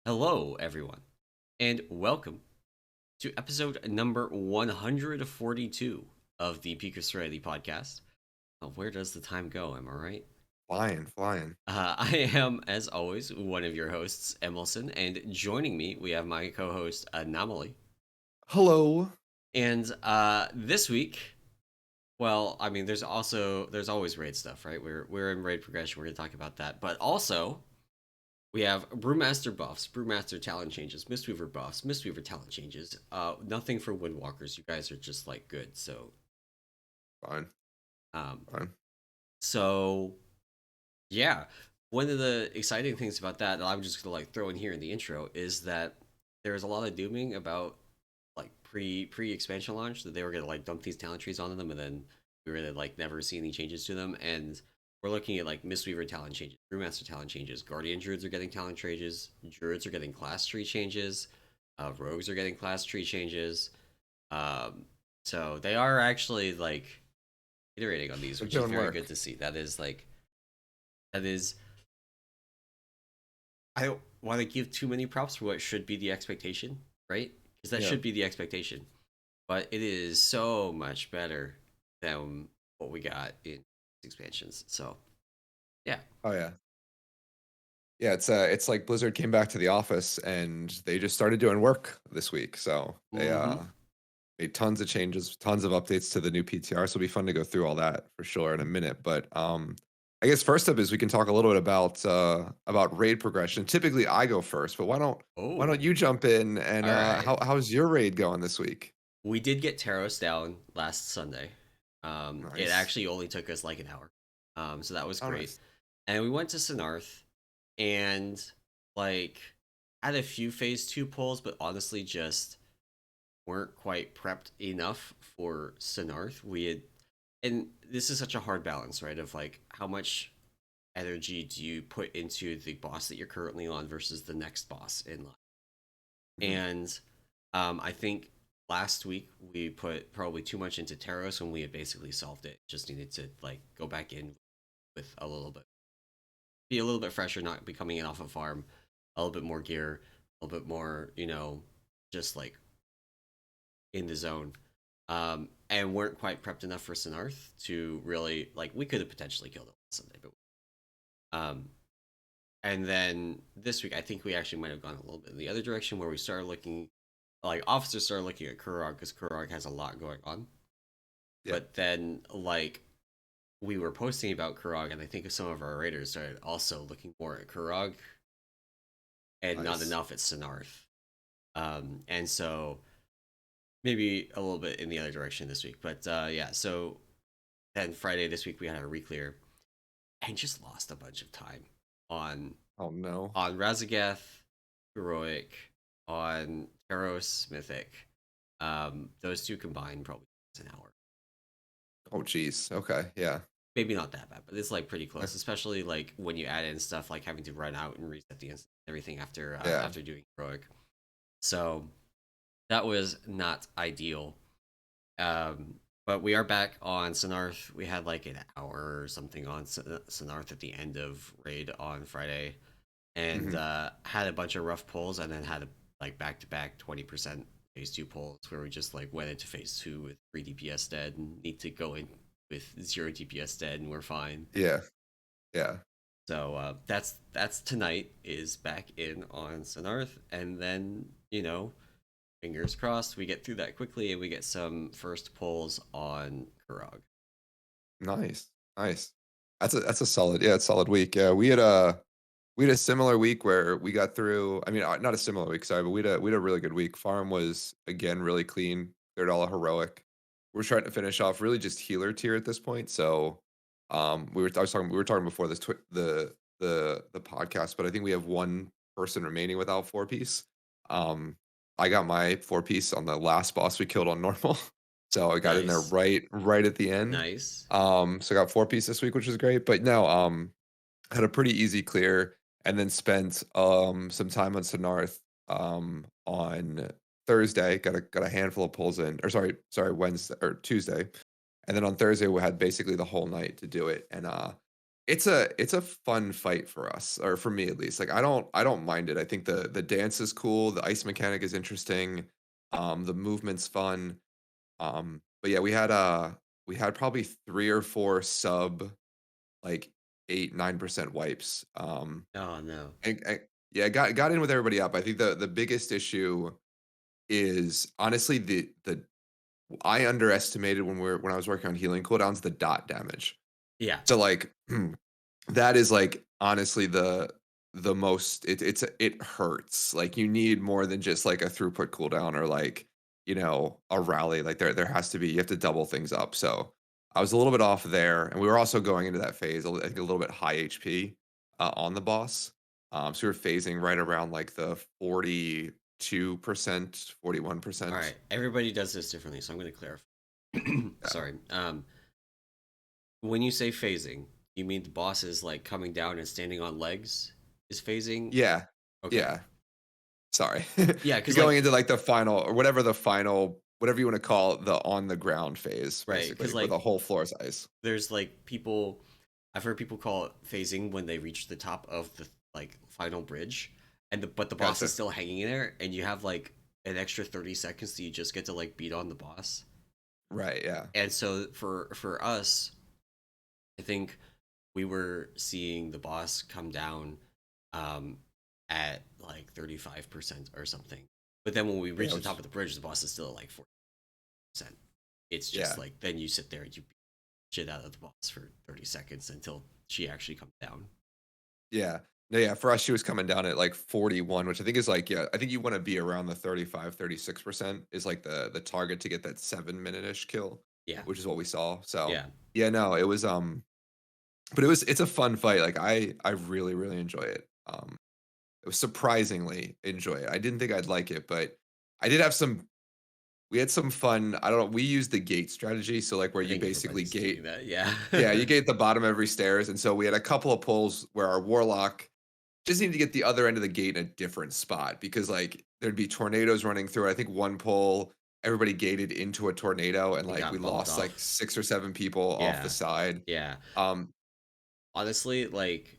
Hello, everyone, and welcome to episode number 142 of the Peak of Serenity podcast. Where does the time go? Am I right? Flying, flying. I am, as always, one of your hosts, emallson, and joining me, we have my co host, Anomoly. Hello. And this week, well, I mean, there's always raid stuff, right? We're in raid progression. We're going to talk about that. But also, we have Brewmaster buffs, Brewmaster talent changes, Mistweaver buffs, Mistweaver talent changes. Nothing for Windwalkers. You guys are just like good. Fine, Um, fine. so yeah, one of the exciting things about that I'm just gonna like throw in here in the intro is that there's a lot of dooming about like pre expansion launch that they were gonna like dump these talent trees onto them and then we were gonna like never see any changes to them. And we're looking at like Mistweaver talent changes, Brewmaster talent changes, Guardian Druids are getting talent changes, Druids are getting class tree changes, Rogues are getting class tree changes. Um, so they are actually like iterating on these, They're which is doing very good work. to see. That is I don't want to give too many props for what should be the expectation, right? Because that Yeah. should be the expectation. But it is so much better than what we got in expansions. So, yeah. Oh yeah. Yeah, it's like Blizzard came back to the office and they just started doing work this week. So they Mm-hmm. made tons of changes, tons of updates to the new PTR. So it'll be fun to go through all that for sure in a minute. But I guess first up is we can talk a little bit about raid progression. Typically I go first, but why don't Oh, you jump in and all right. how's your raid going this week? We did get Taros down last Sunday. It Nice. actually only took us like an hour. So that was Oh great. nice. And we went to Sinarth and like had a few phase two pulls, but honestly just weren't quite prepped enough for Sinarth. We had, and this is such a hard balance, right? Of like how much energy do you put into the boss that you're currently on versus the next boss in line? Mhm. And I think last week we put probably too much into Taros when we had basically solved it. Just needed to like go back in with a little bit, be a little bit fresher, not be coming in off a farm, a little bit more gear, a little bit more, just like in the zone. And weren't quite prepped enough for Sinarth to really like. We could have potentially killed it Sunday, but um, and then this week I think we actually might have gone a little bit in the other direction where we started looking like officers started looking at Kurog because Kurog has a lot going on. Yeah. But then like we were posting about Kurog, and I think some of our raiders started also looking more at Kurog and not Nice. enough at Sinarth. And so maybe a little bit in the other direction this week. But yeah, so then Friday this week we had a reclear and just lost a bunch of time on Oh no. Razagath, Heroic, on Taros, Mythic. Those two combined probably an hour. Oh, geez. Okay. Yeah. Maybe not that bad, but it's like pretty close. Especially like when you add in stuff like having to run out and reset the everything Yeah. after doing heroic. So that was not ideal. But we are back on Sonarth. We had like an hour or something on Sonarth at the end of raid on Friday, and Hmm. had a bunch of rough pulls, and then had like back to back 20% phase two pulls where we just like went into phase two with 3 DPS dead and need to go in with 0 DPS dead, and we're fine. Yeah. Yeah. So that's tonight is back in on Sonarth, and then fingers crossed we get through that quickly and we get some first pulls on Kurog. Nice. Nice. That's a solid, yeah, it's a solid week. Yeah. We had a similar week where we got through. I mean, not a similar week, sorry, but we had a really good week. Farm was again really clean. Third all heroic. We're trying to finish off really just healer tier at this point. So we were talking before the podcast, but I think we have one person remaining without four piece. Um I got my four piece on the last boss we killed on normal. So I got in there Nice, right at the end. nice, So I got four piece this week, which is great. But no, had a pretty easy clear and then spent some time on Sonarth on Thursday. Got a handful of pulls in, or sorry, Wednesday or Tuesday. And then on Thursday we had basically the whole night to do it. And it's a fun fight for us, or for me at least. Like I don't mind it. I think the dance is cool. The ice mechanic is interesting. The movement's fun. But yeah, we had probably 3 or 4 sub like 8-9% wipes. Oh no. And yeah, got in with everybody up. I think the biggest issue is honestly the I underestimated when I was working on healing cooldowns the dot damage. Yeah. So like that is like honestly the most it hurts. Like you need more than just like a throughput cooldown or like, a rally. Like there has to be you have to double things up. So I was a little bit off there. And we were also going into that phase, I think a little bit high HP on the boss. So we were phasing right around like the 42%, All 41%. right. Everybody does this differently, so I'm going to clarify. Yeah. Sorry. When you say phasing, you mean the boss is like coming down and standing on legs is phasing? Yeah. Okay. Yeah. Sorry. Yeah, You're because going like into like the final or whatever you want to call it, the on the ground phase, right, basically, because where like the whole floor is ice. there's like people I've heard people call it phasing when they reach the top of the like final bridge, but the boss is Gotcha. still hanging in there, and you have like an extra 30 seconds, so you just get to like beat on the boss. Right, yeah. And so for us, I think we were seeing the boss come down um, at like 35% or something. But then when we Yeah, reach the top which of the bridge, the boss is still at like 40%. It's just yeah. like then you sit there and you beat shit out of the boss for 30 seconds until she actually comes down. Yeah. No, yeah, for us, she was coming down at like 41, which I think is like, yeah, I think you want to be around the 35-36% is like the target to get that 7 minute-ish kill, Yeah. which is what we saw. So Yeah. yeah, no, it was but it's a fun fight. Like I really, really enjoy it. It was surprisingly enjoy it. I didn't think I'd like it, but I did have some we had some fun. I don't know. We used the gate strategy. So like where I you think basically everybody's doing gate, that. Yeah. yeah, you gate the bottom of every stairs. And so we had a couple of pulls where our warlock just needed to get the other end of the gate in a different spot because like there'd be tornadoes running through it. I think one pull, everybody gated into a tornado and And like we got bumped lost like off. 6 or 7 people off the Yeah. side. Yeah. Um, Honestly, like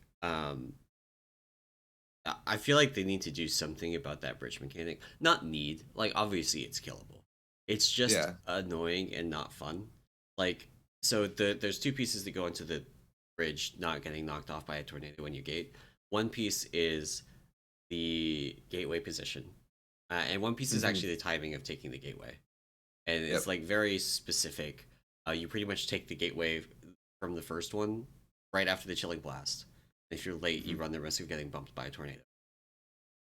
I feel like they need to do something about that bridge mechanic. Not need, like obviously it's killable. It's just yeah. annoying and not fun. Like there's two pieces that go into the bridge not getting knocked off by a tornado when you gate. One piece is the gateway position, and one piece is Hmm. actually the timing of taking the gateway. And it's Yep. like very specific. You pretty much take the gateway from the first one right after the chilling blast. If you're late, you Hmm. run the risk of getting bumped by a tornado.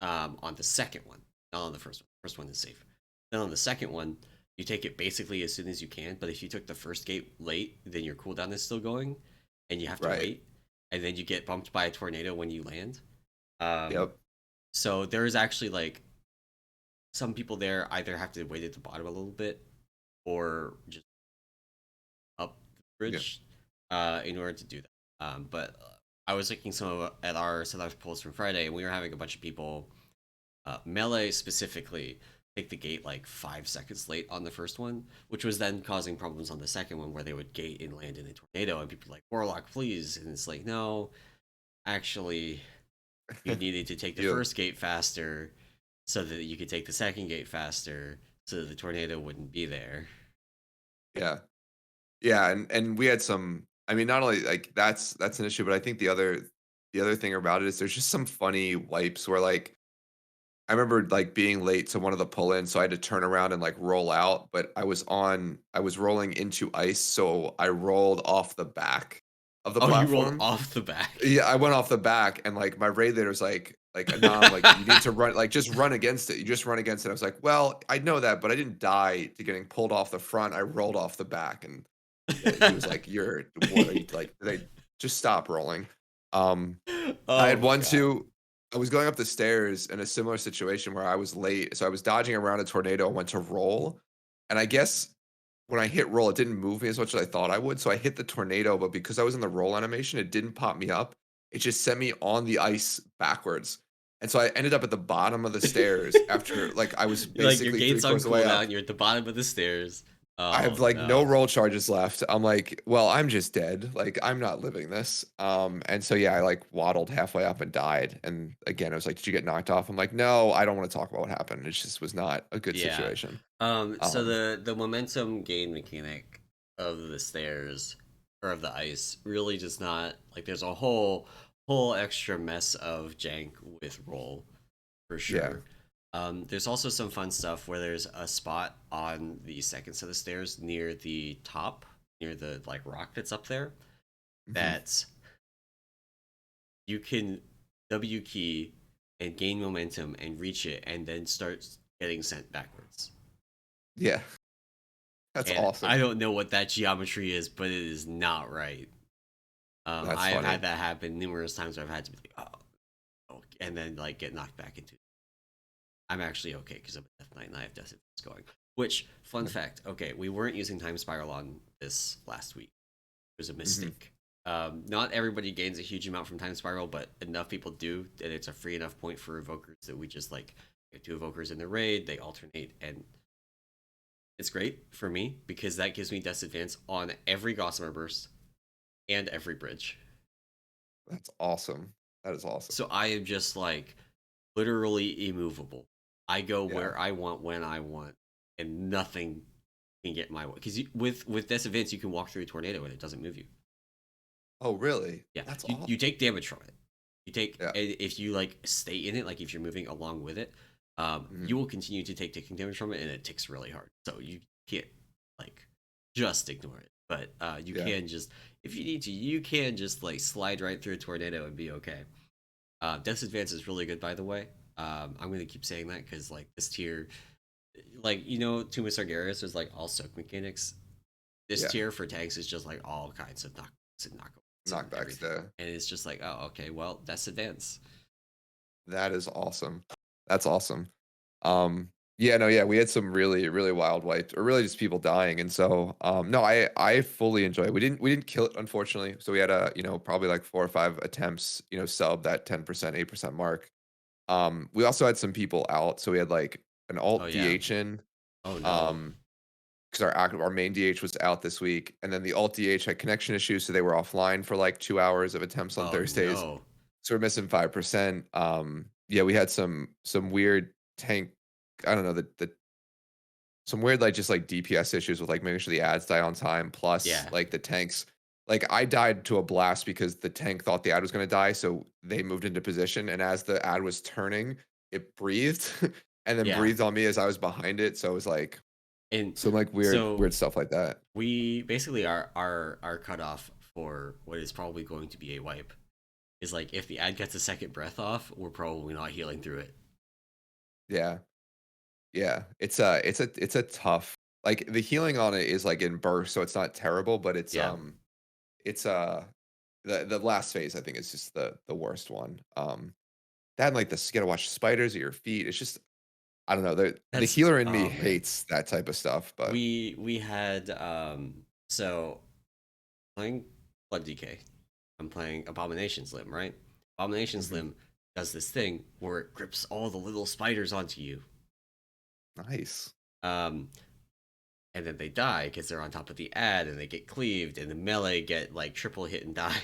On the second one, not on the first one. First one is safe. Then on the second one, you take it basically as soon as you can. But if you took the first gate late, then your cooldown is still going, and you have to Right. wait, and then you get bumped by a tornado when you land. Um, Yep. so there is actually like some people there either have to wait at the bottom a little bit, or just up the Yeah. bridge, in order to do that. But I was looking at our setup polls from Friday, and we were having a bunch of people melee specifically take the gate like 5 seconds late on the first one, which was then causing problems on the second one where they would gate and land in a tornado, and people were like Warlock, please, and it's like no, actually, you needed to take the Yeah. first gate faster so that you could take the second gate faster so that the tornado wouldn't be there. Yeah. Yeah, and we had some I mean, not only like that's an issue, but I think the other thing about it is there's just some funny wipes where like I remember like being late to one of the pull-ins, so I had to turn around and like roll out, but I was rolling into ice, so I rolled off the back of the Oh, you rolled platform. off the back. Yeah, I went off the back and like my raid leader's like, "Nah, like you need to run like just run against it. You just run against it." I was like, "Well, I know that, but I didn't die to getting pulled off the front. I rolled off the back." And he was like, "You're what are you like? They just stop rolling." Um, I Oh had my one god. too. I was going up the stairs in a similar situation where I was late, so I was dodging around a tornado and went to roll, and I guess when I hit roll, it didn't move me as much as I thought I would. So I hit the tornado, but because I was in the roll animation, it didn't pop me up. It just sent me on the ice backwards. And so I ended up at the bottom of the stairs after like I was Like your basically three gate's on quarters of the way cooldown, up. you're at the bottom of the stairs. I have Oh like no no. roll charges left. I'm like, well, I'm just dead. Like I'm not living this. And so yeah, I like waddled halfway up and died. And again, it was like, did you get knocked off? I'm like, no, I don't want to talk about what happened. It just was not a good Yeah. situation. So Um, the momentum gain mechanic of the stairs or of the ice really does not like. There's a whole extra mess of jank with roll for yeah. sure. There's also some fun stuff where there's a spot on the second set of stairs near the top, near the like rock that's up there, Mhm. that you can W key and gain momentum and reach it, and then start getting sent backwards. Yeah. That's And I awesome. don't know what that geometry is, but it is not right. That's I've funny. had that happen numerous times where I've had to be like, oh, and then like get knocked back into. I'm actually okay because I'm a Death Knight and I have Death Defense going. Which, fun fact, okay, we weren't using Time Spiral on this last week. It was a Hmm. mistake. Not everybody gains a huge amount from Time Spiral, but enough people do, and it's a free enough point for evokers that we just like get two evokers in the raid, they alternate, and it's great for me because that gives me Death Advance on every Gossamer Burst and every bridge. That's awesome. That is awesome. So I am just like literally immovable. I go Yeah. where I want when I want, and nothing can get my way. Because with this events, you can walk through a tornado and it doesn't move you. Oh, really? Yeah, That's you awesome. take damage from it. You take Yeah. if you like stay in it, like if you're moving along with it, Hmm. you will continue to take ticking damage from it, and it ticks really hard. So you can't like just ignore it, but you Yeah. can just if you need to, you can just like slide right through a tornado and be okay. Death's Advance is really good, by the way. I'm gonna keep saying that because like this tier, like Tomb of Sargeras is like all soak mechanics. This Yeah. tier for tanks is just like all kinds of knockbacks and knockouts and Knockbacks everything, there. and it's just like, oh, okay, well, Death's Advance. That is awesome. That's awesome. Yeah, no, yeah, we had some really, really wild wipes, or really just people dying, and so, no, I fully enjoy it. We didn't kill it, unfortunately. So we had probably like 4 or 5 attempts, sub that 10%, 8% mark. We also had some people out, so we had like an Oh alt yeah. DH in, Oh no. um, because our main DH was out this week, and then the alt DH had connection issues, so they were offline for like 2 hours of attempts on Oh Thursdays. no. So we're missing 5%. Yeah, we had some weird tank. I don't know the some weird like just like DPS issues with like making sure the ads die on time. Plus, Yeah. like the tanks. Like I died to a blast because the tank thought the ad was going to die, so they moved into position, and as the ad was turning, it breathed, and then Yeah. breathed on me as I was behind it. So it was like And some like so weird stuff like that. we basically our cutoff for what is probably going to be a wipe is like if the ad gets a second breath off, we're probably not healing through it. Yeah. Yeah, it's a tough like the healing on it is like in burst, so it's not terrible, but Yeah. it's the last phase I think is just the worst one. That and like the you gotta watch spiders at your feet. It's just I don't know. The That's healer in me oh man. hates that type of stuff, but We had so playing Blood DK. I'm playing Abomination Slim, right? Abomination mhm, Slim does this thing where it grips all the little spiders onto you. nice. Um, and then they die because they're on top of the ad and they get cleaved and the melee get like triple hit and die.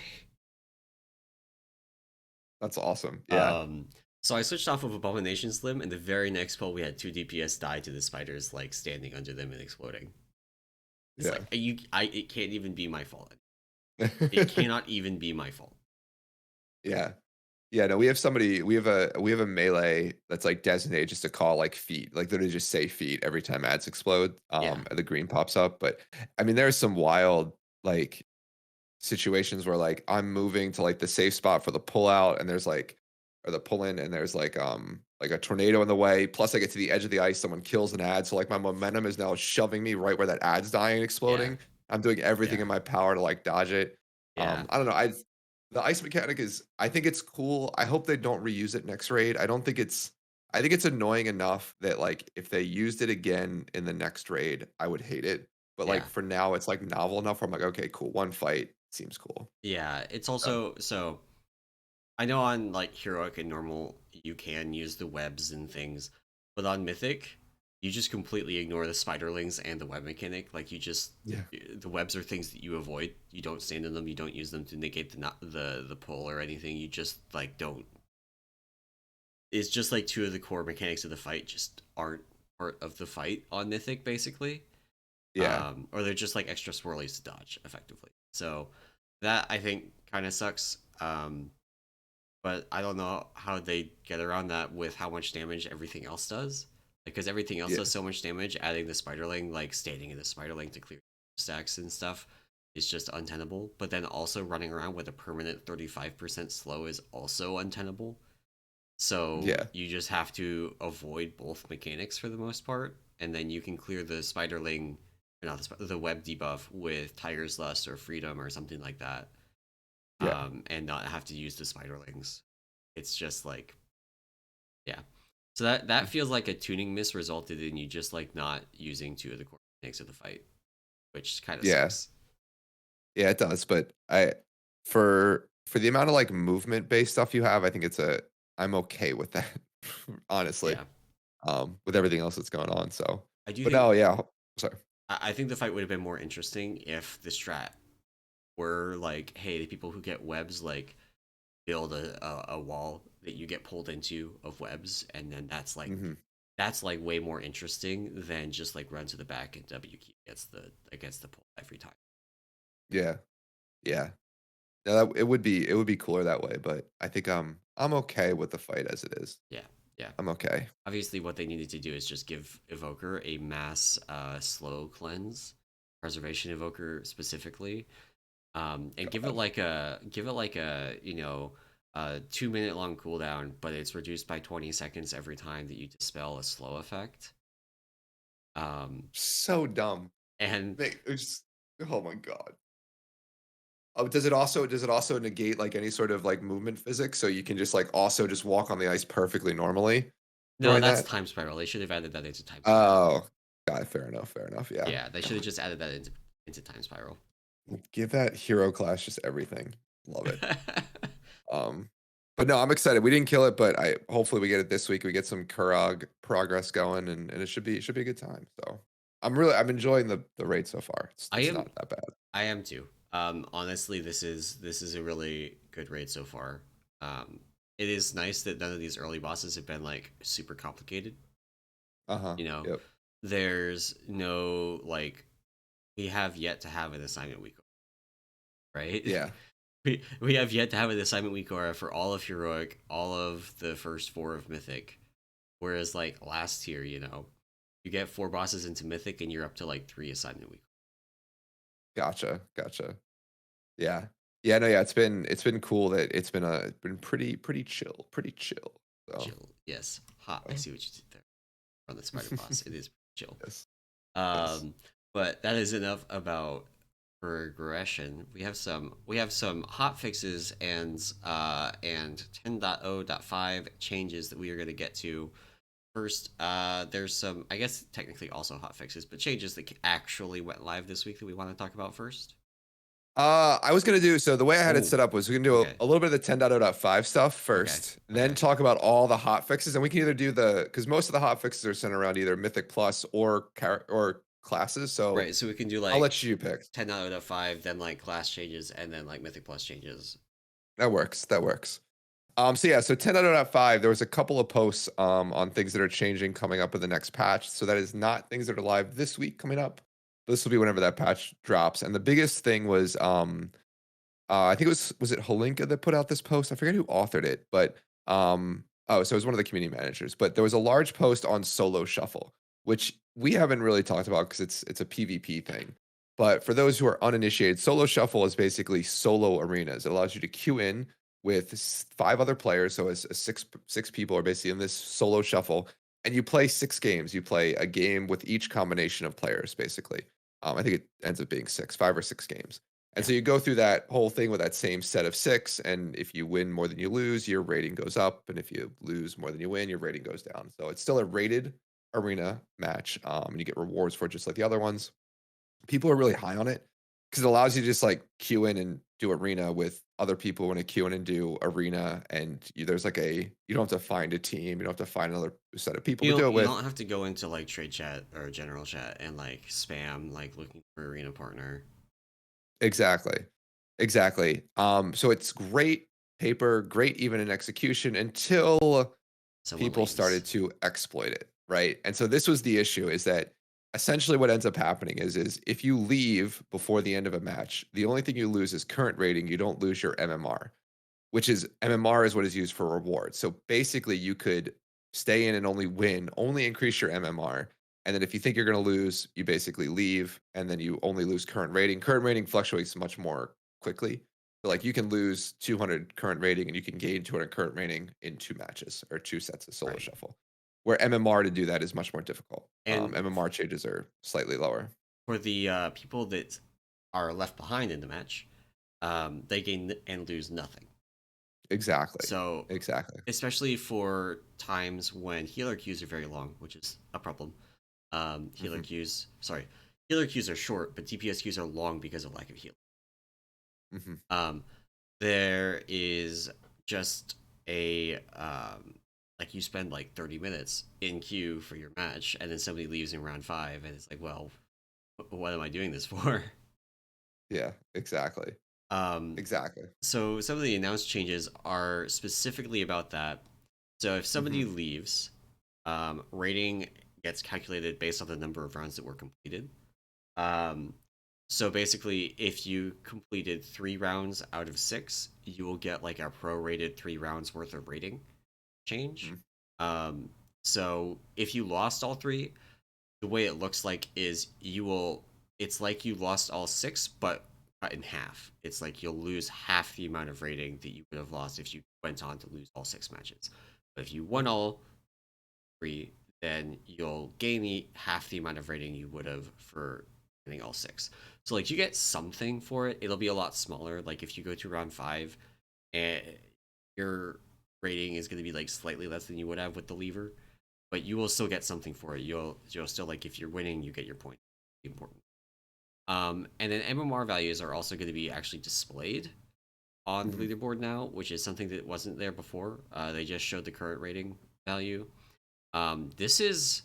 That's awesome. Yeah, Um, so I switched off of Abomination Slim, and the very next pull we had two DPS die to the spiders like standing under them and exploding. It's yeah. like it can't even be my fault. It cannot even be my fault. Yeah. Yeah, no, we have a melee that's like designated just to call like feet, like literally just say feet every time ads explode, Yeah, and the green pops up. But I mean, there's some wild like situations where like I'm moving to like the safe spot for the pull out, and there's like or the pull in, and there's like a tornado in the way. Plus, I get to the edge of the ice, someone kills an ad, so like my momentum is now shoving me right where that ad's dying and yeah, exploding. I'm doing everything in yeah, my power to like dodge it. yeah, I don't know. The ice mechanic is I think it's cool. I hope they don't reuse it next raid. I think it's annoying enough that like if they used it again in the next raid, I would hate it. But like yeah, for now, it's like novel enough where I'm like, okay, cool. One fight seems cool. yeah. It's So, also so I know on like heroic and normal you can use the webs and things, but on mythic you just completely ignore the spiderlings and the web mechanic. Like you just Yeah. the webs are things that you avoid. You don't stand in them. You don't use them to negate the pull or anything. You just like don't. It's just like two of the core mechanics of the fight just aren't part of the fight on Mythic, basically. Yeah. Or they're just like extra swirlies to dodge effectively. So that I think kind of sucks. But I don't know how they get around that with how much damage everything else does. Because everything else Yeah. does so much damage, adding the spiderling, like standing in the spiderling to clear stacks and stuff, is just untenable. But then also running around with a permanent 35% slow is also untenable. So Yeah. you just have to avoid both mechanics for the most part, and then you can clear the spiderling, or not the web debuff with Tiger's Lust or Freedom or something like that, Yeah. and not have to use the spiderlings. It's just like, yeah. So that feels like a tuning miss resulted in you just like not using two of the core mechanics of the fight, which kind of Yeah. sucks. Yeah, it does. But for the amount of like movement based stuff you have, I think I'm okay with that, honestly. Yeah, With everything else that's going on. So, I do but think no, yeah. Sorry. I think the fight would have been more interesting if the strat were like, hey, the people who get webs like build a wall that you get pulled into of webs, and then Hmm. that's like way more interesting than just like run to the back and W key against the pull every time. Yeah. Yeah. No, it would be cooler that way, but I think I'm okay with the fight as it is. Yeah, yeah. I'm okay. Obviously, what they needed to do is just give Evoker a mass slow cleanse, preservation Evoker specifically, and give it like a 2 minute long cooldown, but it's reduced by 20 seconds every time that you dispel a slow effect. So dumb. And Oh my god. Oh, does it also negate like any sort of like movement physics? So you can just like also just walk on the ice perfectly normally no, during that's that? time spiral. They should have added that into time spiral. Oh, got it. Fair enough. Fair enough. Yeah. Yeah, they should have God. just added that into time spiral. Give that hero class just everything. Love it. Um, but no, I'm excited. We didn't kill it, but I hopefully we get it this week. We get some Kurog progress going, and it should be a good time. So I'm enjoying the raid so far. It's I it's am not that bad. I am too. Honestly, this is a really good raid so far. It is nice that none of these early bosses have been like super complicated. Uh-huh. You know, Yep. there's no like we have yet to have an assignment week, right? Yeah. We have yet to have an assignment week aura for all of heroic, all of the first four of mythic. Whereas like last year, you get four bosses into mythic and you're up to like three assignment week. Gotcha. Gotcha. Yeah. Yeah, no, yeah, it's been cool that it's been pretty chill. Pretty chill. So Chill, yes. Ha! I uh, see what you did there on the spider boss. It is chill. yes. Yes. Um, but that is enough about progression. We have some hot fixes and 10.0.5 changes that we are going to get to. First, there's some, I guess technically also hot fixes, but changes that actually went live this week that we want to talk about first. I was gonna do so the way I had it Oh, set up was we can do a, okay, a little bit of the 10.0.5 stuff okay, first, then okay. talk about all the hot fixes, and we can either do because most of the hot fixes are centered around either Mythic Plus or classes. So Right, so we can do I'll like let you pick. 10.0.5, then like class changes, and then like Mythic Plus changes. That works. That works. So yeah, so 10.0.5, there was a couple of posts on things that are changing coming up in the next patch. So that is not things that are live this week coming up. This will be whenever that patch drops. And the biggest thing was I think it was it Holinka that put out this post? I forget who authored it, but oh, so it was one of the community managers. But there was a large post on solo shuffle, which we haven't really talked about because it's a PvP thing. But for those who are uninitiated, solo shuffle is basically solo arenas. It allows you to queue in with five other players, so as six people are basically in this solo shuffle, and you play 6 games. You play a game with each combination of players, basically. I think it ends up being 5 or 6 games. And Yeah, so you go through that whole thing with that same set of 6, and if you win more than you lose, your rating goes up, and if you lose more than you win, your rating goes down. So it's still a rated arena match, and you get rewards for it just like the other ones. People are really high on it. because it allows you to just like queue in and do arena with other people when to queue in and do arena, and there's like you don't have to find a team, you don't have to find another set of people to do it You with. don't have to go into like trade chat or general chat and like spam like looking for arena partner. Exactly. Exactly. So it's great paper, great even in execution until Someone people leaves. started to exploit it, right? And so this was the issue is that essentially what ends up happening is if you leave before the end of a match, the only thing you lose is current rating, you don't lose your MMR, which is MMR is what is used for rewards. So basically, you could stay in and only win, only increase your MMR. And then if you think you're going to lose, you basically leave, and then you only lose current rating. Current rating fluctuates much more quickly. So like you can lose 200 current rating and you can gain 200 current rating in 2 matches or 2 sets of solo Right. shuffle. Where MMR to do that is much more difficult. And MMR changes are slightly lower. for the people that are left behind in the match, they gain and lose nothing. Exactly. So, Exactly. especially for times when healer queues are very long, which is a problem. Hmm. Healer queues are short, but DPS queues are long because of lack of heal. Hmm. Um, there is just a like you spend like 30 minutes in queue for your match, and then somebody leaves in round 5, and it's like, well, what am I doing this for? Yeah. Exactly. Um, Exactly. so some of the announced changes are specifically about that. So if somebody Hmm. leaves, rating gets calculated based on the number of rounds that were completed. Um, so basically, if you completed 3 rounds out of 6, you will get like a prorated 3 rounds worth of rating change. Mhm. Um, so if you lost all 3, the way it looks like is you will. It's like you lost all 6, but cut in half. It's like you'll lose half the amount of rating that you would have lost if you went on to lose all 6 matches. But if you won all 3, then you'll gain half the amount of rating you would have for getting all 6. So like you get something for it. It'll be a lot smaller. Like if you go to round 5, and your rating is going to be like slightly less than you would have with the lever, but you will still get something for it. You'll still like if you're winning, you get your point. Important. And then MMR values are also going to be actually displayed on the Mhm. leaderboard now, which is something that wasn't there before. They just showed the current rating value. This is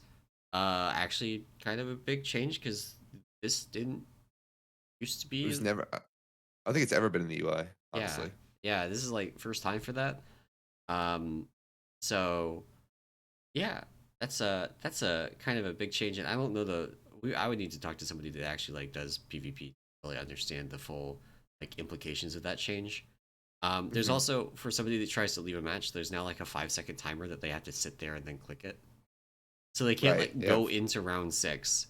actually kind of a big change because this didn't used to It was be. never. I don't think it's ever been in the UI, Yeah, honestly. yeah. This is like first time for that. Um, so yeah, that's a kind of a big change, and I don't know I would need to talk to somebody that actually like does PvP to really understand the full like implications of that change. There's Hmm. also for somebody that tries to leave a match, there's now like a 5 second timer that they have to sit there and then click it, so they can't Right. like Yeah. go into round 6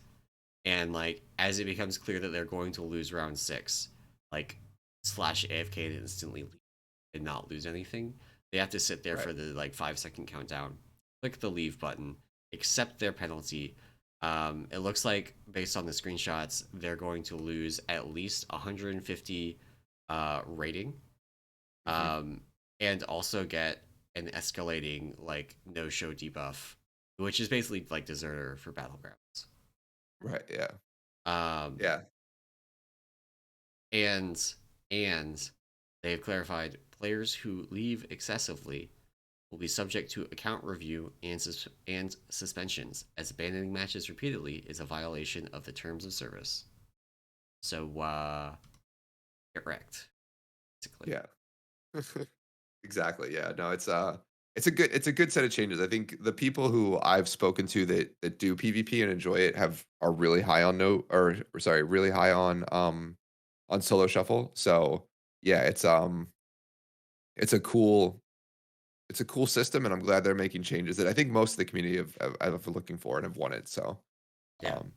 and like as it becomes clear that they're going to lose round 6, like slash AFK and instantly leave and not lose anything. They have to sit there Right. for the like 5 second countdown, click the leave button, accept their penalty. It looks like based on the screenshots, they're going to lose at least 150 rating, Hmm. um, and also get an escalating like no show debuff, which is basically like deserter for battlegrounds. Right. Yeah. Um, Yeah. and and they've clarified players who leave excessively will be subject to account review and suspensions, as abandoning matches repeatedly is a violation of the terms of service. So get wrecked, basically. Yeah. Exactly. Yeah. No, it's a good set of changes. I think the people who I've spoken to that do PvP and enjoy it are really high on note or sorry, really high on solo shuffle. So yeah, it's a cool it's a cool system, and I'm glad they're making changes that I think most of the community have looking for and have wanted. So Yeah, um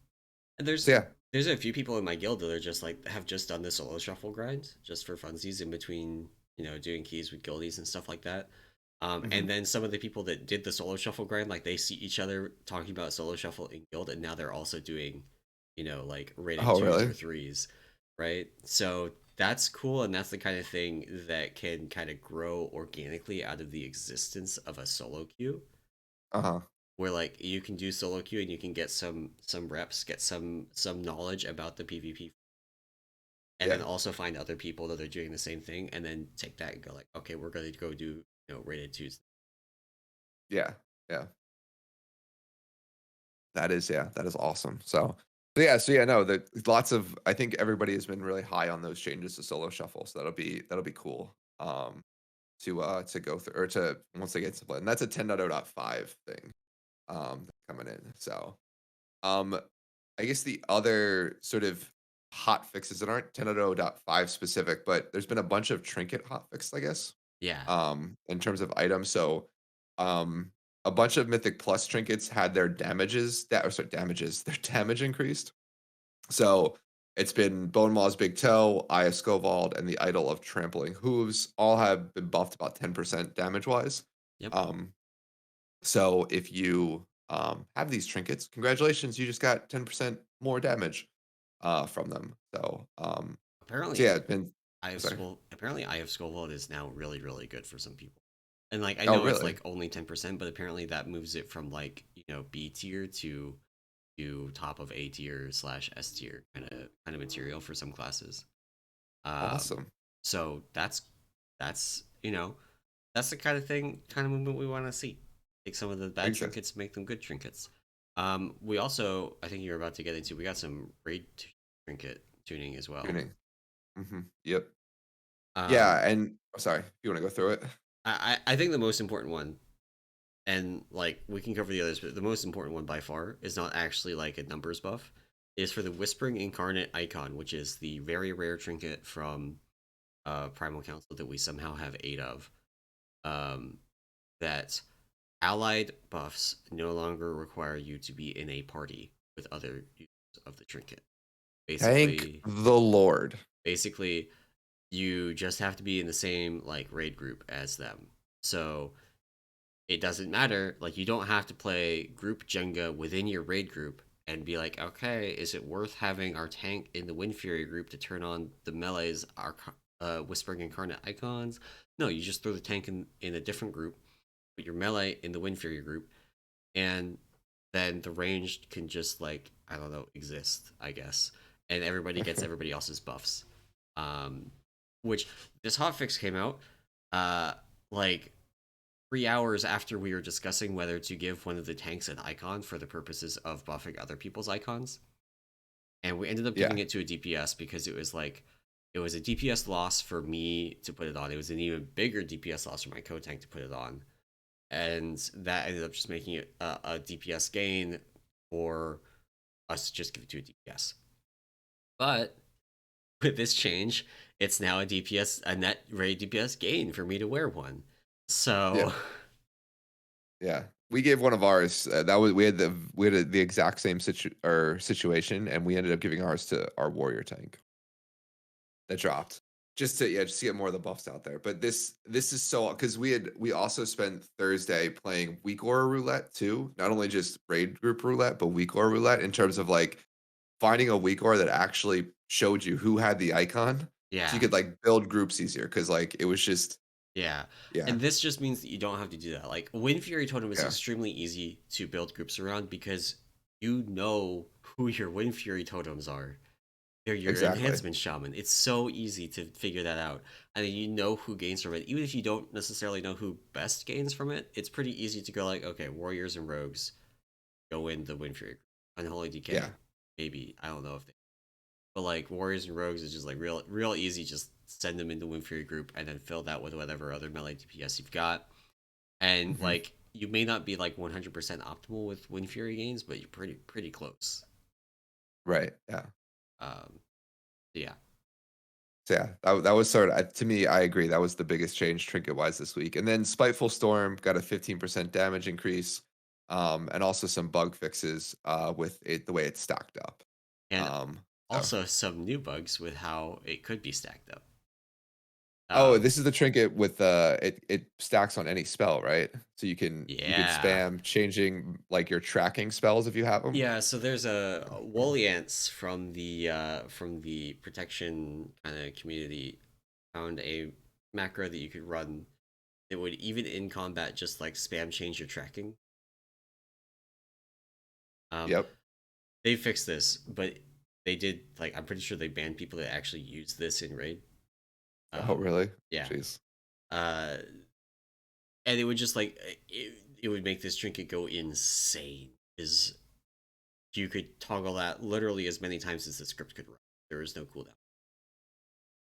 and so yeah. there's a few people in my guild that are just like have just done the solo shuffle grind just for funsies in between, doing keys with guildies and stuff like that. And Mhm. then some of the people that did the solo shuffle grind, like they see each other talking about solo shuffle in guild, and now they're also doing, like rating Oh, twos or really? threes, right? So that's cool, and that's the kind of thing that can kind of grow organically out of the existence of a solo queue, Uh-huh. where like you can do solo queue and you can get some reps, get some knowledge about the PvP, and then Yeah. also find other people that are doing the same thing, and then take that and go like, okay, we're gonna go do rated twos. Yeah. Yeah. That is awesome. So yeah, no, the lots of I think everybody has been really high on those changes to solo shuffle. So that'll be cool. To go through or to once they get to play. And that's a 10.0.5 thing coming in. So um I guess the other sort of hot fixes that aren't 10.0.5 specific, but there's been a bunch of trinket hot fixes, I guess, Yeah. in terms of items. So, um, a bunch of Mythic Plus trinkets had their their damage increased. So it's been Bone Maw's Big Toe, Eye of Scovald, and the Idol of Trampling Hooves all have been buffed about 10% damage wise. Yep. Um, so if you have these trinkets, congratulations, you just got 10% more damage from them. So Apparently, yeah, and sorry. Apparently, Eye of Scovald is now really, really good for some people. And like, I Oh, know it's really? like only 10%, but apparently that moves it from like B tier to top of A tier slash S tier kind of material for some classes. Um, Awesome. so that's that's the kind of movement we want to see. Take some of the bad Exactly. trinkets, make them good trinkets. We also, I think you're about to get into, we got some trinket tuning as well. Tuning. Yep. Um, Yeah, and sorry, you want to go through it? I think the most important one, and like we can cover the others, but the most important one by far is not actually like a numbers buff, is for the Whispering Incarnate icon, which is the very rare trinket from Primal Council that we somehow have 8 of. Um, that allied buffs no longer require you to be in a party with other users of the trinket. Thank Basically, the Lord. basically, you just have to be in the same like raid group as them. So it doesn't matter. Like you don't have to play group Jenga within your raid group and be like, okay, is it worth having our tank in the Wind Fury group to turn on the melee's Whispering Incarnate icons? No, you just throw the tank in a different group, put your melee in the Wind Fury group, and then the ranged can just like I don't know exist, I guess, and everybody gets everybody else's buffs. Um, which this hotfix came out, like 3 hours after we were discussing whether to give one of the tanks an icon for the purposes of buffing other people's icons, and we ended up Yeah. giving it to a DPS because it was like it was a DPS loss for me to put it on. It was an even bigger DPS loss for my co-tank to put it on, and that ended up just making it a DPS gain for us to just give it to a DPS. But with this change, it's now a net raid DPS gain for me to wear one. Yeah. So Yeah. We gave one of ours. That was we had the exact same situation, and we ended up giving ours to our warrior tank that dropped just to get more of the buffs out there. But this is so because we also spent Thursday playing weak aura roulette too, not only just raid group roulette, but weak aura roulette in terms of like finding a weak aura that actually showed you who had the icon, so you yeah, could like build groups easier. Because like it was just yeah. yeah And this just means that you don't have to do that. Like Wind Fury Totem is yeah extremely easy to build groups around because you know who your Wind Fury totems are. They're your exactly enhancement shaman. It's so easy to figure that out. And then you know who gains from it. Even if you don't necessarily know who best gains from it, it's pretty easy to go like, okay, warriors and rogues go in the Wind Fury. Unholy yeah Decay, maybe. I don't know if they, but like warriors and rogues is just like real easy. Just send them into Wind Fury group and then fill that with whatever other melee DPS you've got. And hmm like you may not be like 100% optimal with Wind Fury gains, but you're pretty close. right yeah. Um, yeah. So yeah, that was sort of to me. I agree. That was the biggest change trinket wise this week. And then Spiteful Storm got a 15% damage increase, and also some bug fixes with it the way it's stacked up. And Um, so also some new bugs with how it could be stacked up. oh, Um, this is the trinket with it stacks on any spell, right? So you can yeah, spam changing like your tracking spells if you have them. yeah. So there's a woolly ants from the protection kind of community found a macro that you could run that would even in combat just like spam change your tracking. Um, Yep. they fixed this, but they did like I'm pretty sure they banned people that actually use this in raid. Oh, really? Yeah. Jeez. Uh, and it would just like it would make this trinket go insane. Is you could toggle that literally as many times as the script could run. There is no cooldown,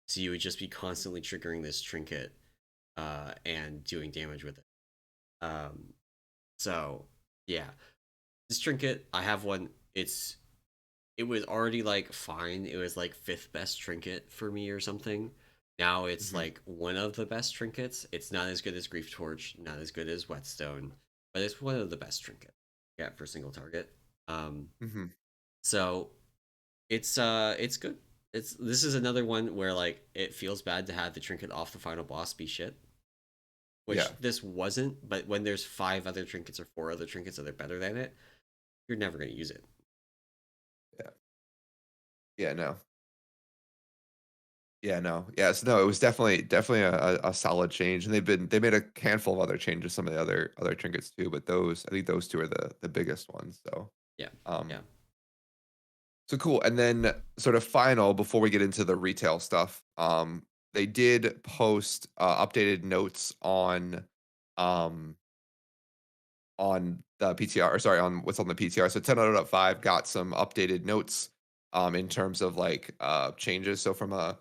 so you would just be constantly triggering this trinket and doing damage with it. Um, so yeah, this trinket I have one. It was already like fine. It was like fifth best trinket for me or something. Now it's Hmm. like one of the best trinkets. It's not as good as Grief Torch, not as good as Whetstone, but it's one of the best trinkets. Yeah, for single target. Um, Hmm. so it's good. This is another one where like it feels bad to have the trinket off the final boss be shit, Yeah. which this wasn't. But when there's five other trinkets or four other trinkets that are better than it, you're never gonna use it. Yeah. Yeah. No. Yeah. No. Yes. No. It was definitely a solid change, and they made a handful of other changes, some of the other trinkets too. But those, I think those two are the biggest ones. So, Yeah, um, yeah. so cool. And then sort of final before we get into the retail stuff, they did post updated notes um on the PTR, or sorry, on what's on the PTR. So 10.0.5 got some updated notes in terms of like changes. So from a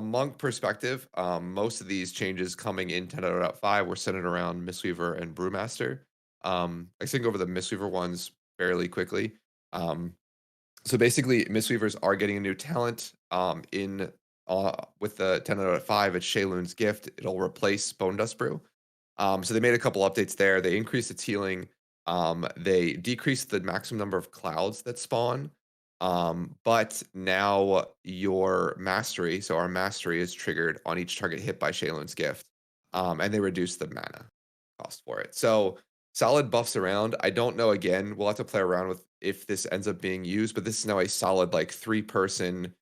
monk perspective, most of these changes coming in 10.0.5 were centered around Mistweaver and Brewmaster. I think over the Mistweaver ones fairly quickly. Um, so basically, Mistweavers are getting a new talent in with the 10.0.5. It's Shayloon's Gift. It'll replace Bone Dust Brew. So they made a couple updates there. They increased its healing. They decreased the maximum number of clouds that spawn. But now your mastery, so our mastery is triggered on each target hit by Shayloon's Gift. And they reduced the mana cost for it. So solid buffs around. I don't know. Again, we'll have to play around with if this ends up being used, but this is now a solid like 3-person,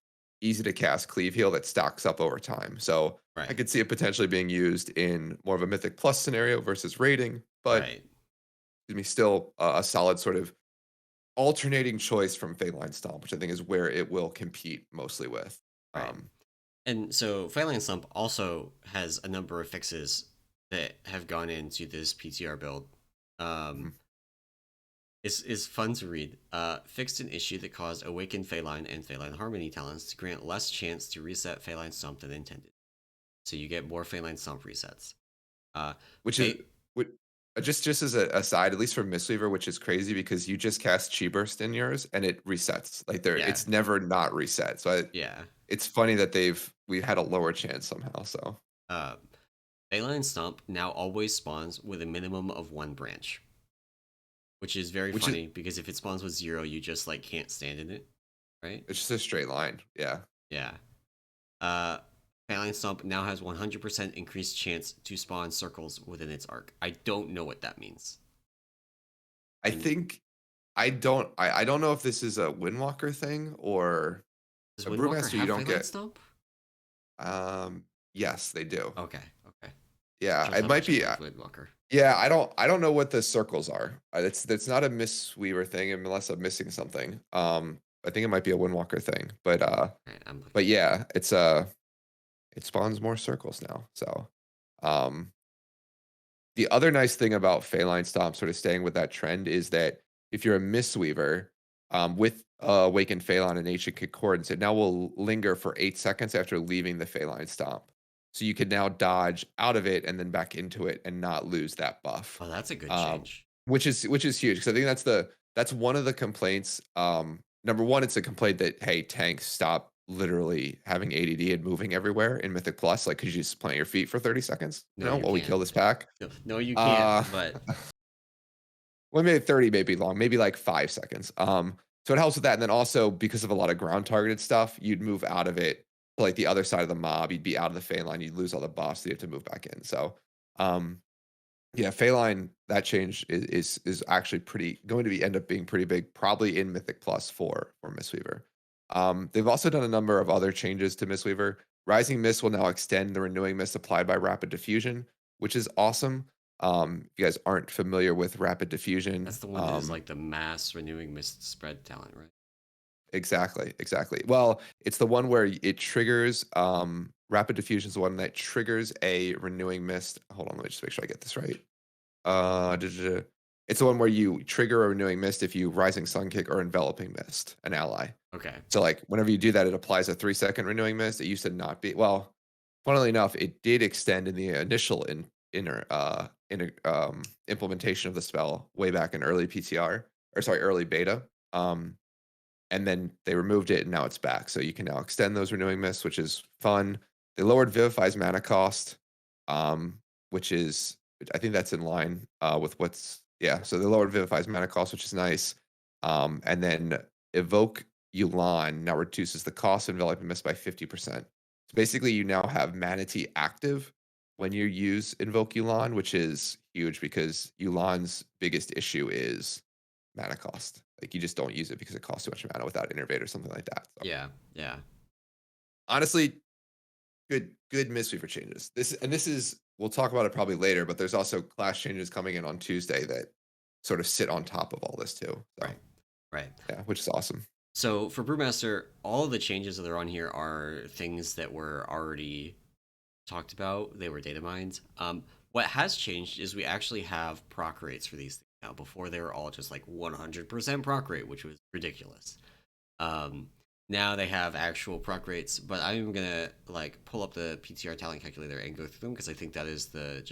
easy to cast cleave heal that stacks up over time. So I Right, could see it potentially being used in more of a Mythic Plus scenario versus raiding, but right, excuse me, still a solid sort of alternating choice from Phalanx Stomp, which I think is where it will compete mostly with. right. Um, And so Phalanx Slump also has a number of fixes that have gone into this PTR build. Um, mhm. is fun to read. Fixed an issue that caused Awakened Phaline and Phaline Harmony talents to grant less chance to reset Phaline Stomp than intended. So you get more Phaline Stomp resets. Uh, Which is Fate, which, just as a aside, at least for Mistweaver, which is crazy because you just cast Chi Burst in yours and it resets. Like there, yeah, it's never not reset. So yeah. it's funny that we had a lower chance somehow. So Uh, Phaline Stomp now always spawns with a minimum of one branch, which is very which is funny because if it spawns with zero, you just like can't stand in it, right? it's just a straight line. Yeah. Yeah. Uh, Phalanx Stomp now has 100% increased chance to spawn circles within its arc. I don't know what that means. I And think I don't know if this is a Windwalker thing or does a Windwalker Brewmaster you have don't Phalanx get. Stomp? Yes, they do. Okay, okay. Yeah, Shows it how might much I be. love Windwalker. Yeah, I don't know what the circles are. That's not a Mistweaver thing unless I'm missing something. I think it might be a Windwalker thing, All right, I'm looking. but yeah, it spawns more circles now. So, um, the other nice thing about Phaline Stomp, sort of staying with that trend, is that if you're a Mistweaver, with Awakened Phalan and Ancient Concordance, it now will linger for 8 seconds after leaving the Phaline Stomp. So you can now dodge out of it and then back into it and not lose that buff, Oh, that's a good um, change. which is huge because I think that's one of the complaints. Number one, it's a complaint that hey, tanks stop literally having ADD and moving everywhere in Mythic Plus. Like, could you just plant your feet for 30 seconds? You No, know, you while we can't. kill this pack. No, no, you can't. Uh, But well, maybe 30 may be long, maybe like 5 seconds. So it helps with that. And then also because of a lot of ground targeted stuff, you'd move out of it to like the other side of the mob. You'd be out of the Fey line. You'd lose all the buffs. So you have to move back in. So, um, yeah, Phaline, that change is actually pretty going to be end up being pretty big, probably in Mythic Plus for Mistweaver. They've also done a number of other changes to Mistweaver. Rising Mist will now extend the renewing mist applied by Rapid Diffusion, which is awesome. If you guys aren't familiar with Rapid Diffusion, that's the one that is like the mass renewing mist spread talent, right? Exactly. Well, it's the one where it triggers, Rapid Diffusion is the one that triggers a Renewing Mist. Hold on, let me just make sure I get this right. It's the one where you trigger a Renewing Mist if you Rising Sun Kick or Enveloping Mist an ally. Okay. So, like, whenever you do that, it applies a 3-second Renewing Mist. It used to not be, well, funnily enough, it did extend in the initial implementation of the spell way back in early PTR, or sorry, early beta. And then they removed it, and now it's back. So you can now extend those Renewing Mists, which is fun. They lowered Vivify's mana cost, which is, I think that's in line with what's, yeah. So they lowered Vivify's mana cost, which is nice. And then Evoke Yulan now reduces the cost of Enveloping Mist by 50%. So basically, you now have Manatee active when you use Invoke Yulan, which is huge because Yulan's biggest issue is mana cost. Like, you just don't use it because it costs too much mana without Innervate or something like that. So Yeah. honestly, good Mistweaver changes. This is, we'll talk about it probably later, but there's also class changes coming in on Tuesday that sort of sit on top of all this too. So Right. yeah, which is awesome. So for Brewmaster, all of the changes that are on here are things that were already talked about. They were data mined. What has changed is we actually have proc rates for these things now. Before they were all just like 100% proc rate, which was ridiculous. Now they have actual proc rates, but I'm gonna like pull up the PTR talent calculator and go through them because I think that is the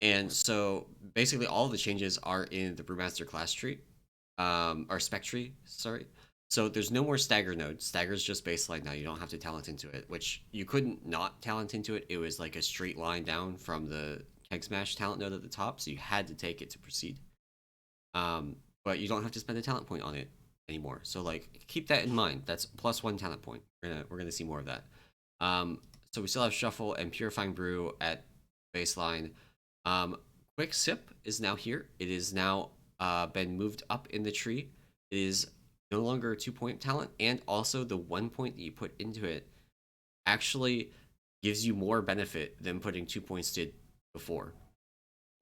and so basically all of the changes are in the Brewmaster class tree, or spec tree, sorry. So there's no more Stagger node. Stagger's just baseline now. You don't have to talent into it, which you couldn't not talent into it. It was like a straight line down from the Keg Smash talent node at the top, so you had to take it to proceed. But you don't have to spend a talent point on it anymore. So like keep that in mind. That's +1 talent point. We're gonna see more of that. So we still have Shuffle and Purifying Brew at baseline. Quick Sip is now here. It is now been moved up in the tree. It is no longer a 2-point talent, and also the 1 point that you put into it actually gives you more benefit than putting 2 points did before.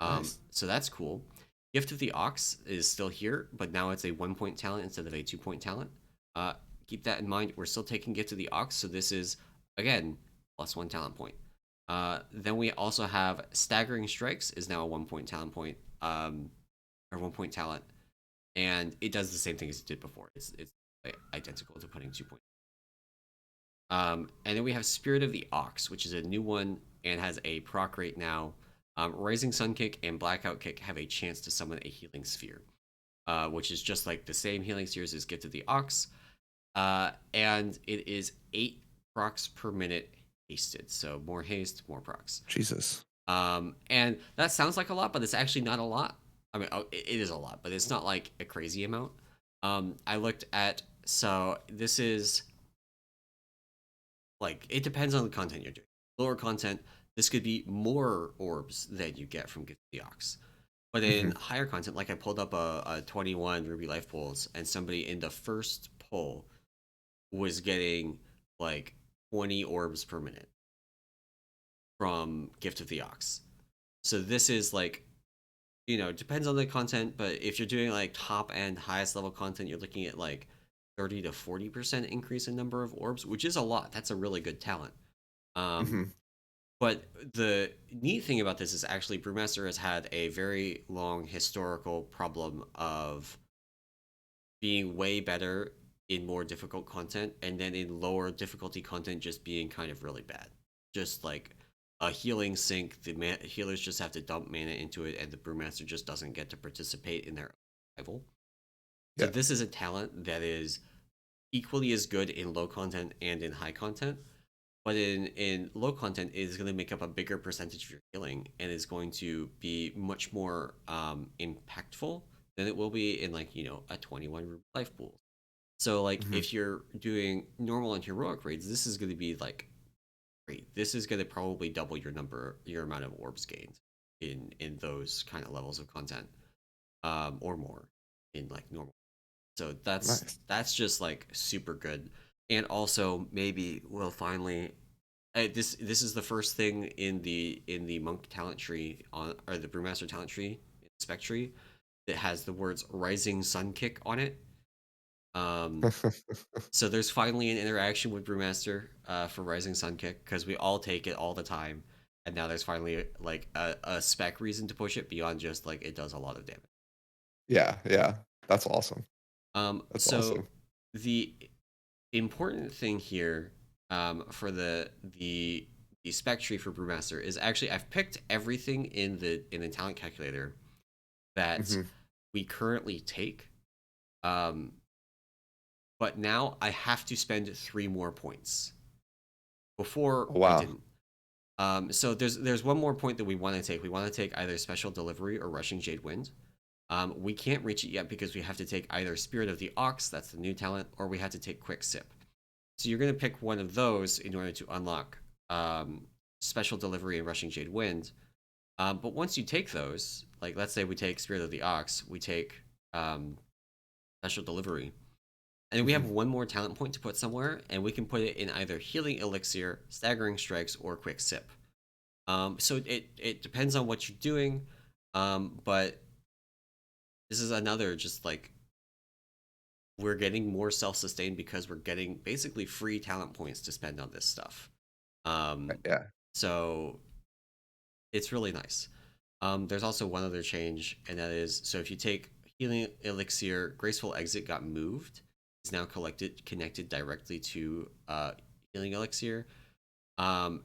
Nice. So that's cool. Gift of the Ox is still here, but now it's a 1-point talent instead of a 2-point talent. Keep that in mind. We're still taking Gift of the Ox, so this is, again, +1 talent point. Then we also have Staggering Strikes is now a 1-point talent point, or 1-point talent, and it does the same thing as it did before. It's identical to putting 2 points. And then we have Spirit of the Ox, which is a new one and has a proc rate now. Rising Sun Kick and Blackout Kick have a chance to summon a Healing Sphere, which is just like the same Healing Spheres as Gift of the Ox. And it is 8 procs per minute hasted. So more haste, more procs. Jesus. And that sounds like a lot, but it's actually not a lot. I mean, it is a lot, but it's not like a crazy amount. I looked at, so this is like, it depends on the content you're doing. Lower content, this could be more orbs than you get from Gift of the Ox. But in higher content, like I pulled up a 21 Ruby Life Pulls, and somebody in the first pull was getting like 20 orbs per minute from Gift of the Ox. So this is like, depends on the content, but if you're doing like top end, highest level content, you're looking at like 30 to 40% increase in number of orbs, which is a lot. That's a really good talent. But the neat thing about this is actually Brewmaster has had a very long historical problem of being way better in more difficult content, and then in lower difficulty content just being kind of really bad. Just like a healing sink, the healers just have to dump mana into it, and the Brewmaster just doesn't get to participate in their survival. So this is a talent that is equally as good in low content and in high content, but in low content it is going to make up a bigger percentage of your healing and is going to be much more impactful than it will be in like a 21 life pool. So like if you're doing normal and heroic raids, this is going to be like great. This is going to probably double your amount of orbs gained in those kind of levels of content, or more in like normal. So that's just like super good. And also maybe we'll finally this is the first thing in the monk talent tree or the Brewmaster talent tree spec tree that has the words Rising Sun Kick on it. So there's finally an interaction with Brewmaster for Rising Sun Kick because we all take it all the time, and now there's finally like a spec reason to push it beyond just like it does a lot of damage. Yeah, yeah. That's awesome. That's So awesome. the important thing here for the spec tree for Brewmaster is actually I've picked everything in the talent calculator that Hmm. we currently take. Um, but now I have to spend 3 more points. Before Oh, I wow. didn't. So there's one more point that we want to take. We want to take either Special Delivery or Rushing Jade Wind. We can't reach it yet because we have to take either Spirit of the Ox, that's the new talent, or we have to take Quick Sip. So you're going to pick one of those in order to unlock Special Delivery and Rushing Jade Wind. But once you take those, like let's say we take Spirit of the Ox, we take um, Special Delivery, and we have Hmm. one more talent point to put somewhere, and we can put it in either Healing Elixir, Staggering Strikes, or Quick Sip. So it depends on what you're doing, but this is another just like we're getting more self-sustained because we're getting basically free talent points to spend on this stuff. Um, Yeah. so it's really nice. There's also one other change, and that is so if you take Healing Elixir, Graceful Exit got moved. It's now connected directly to Healing Elixir, um,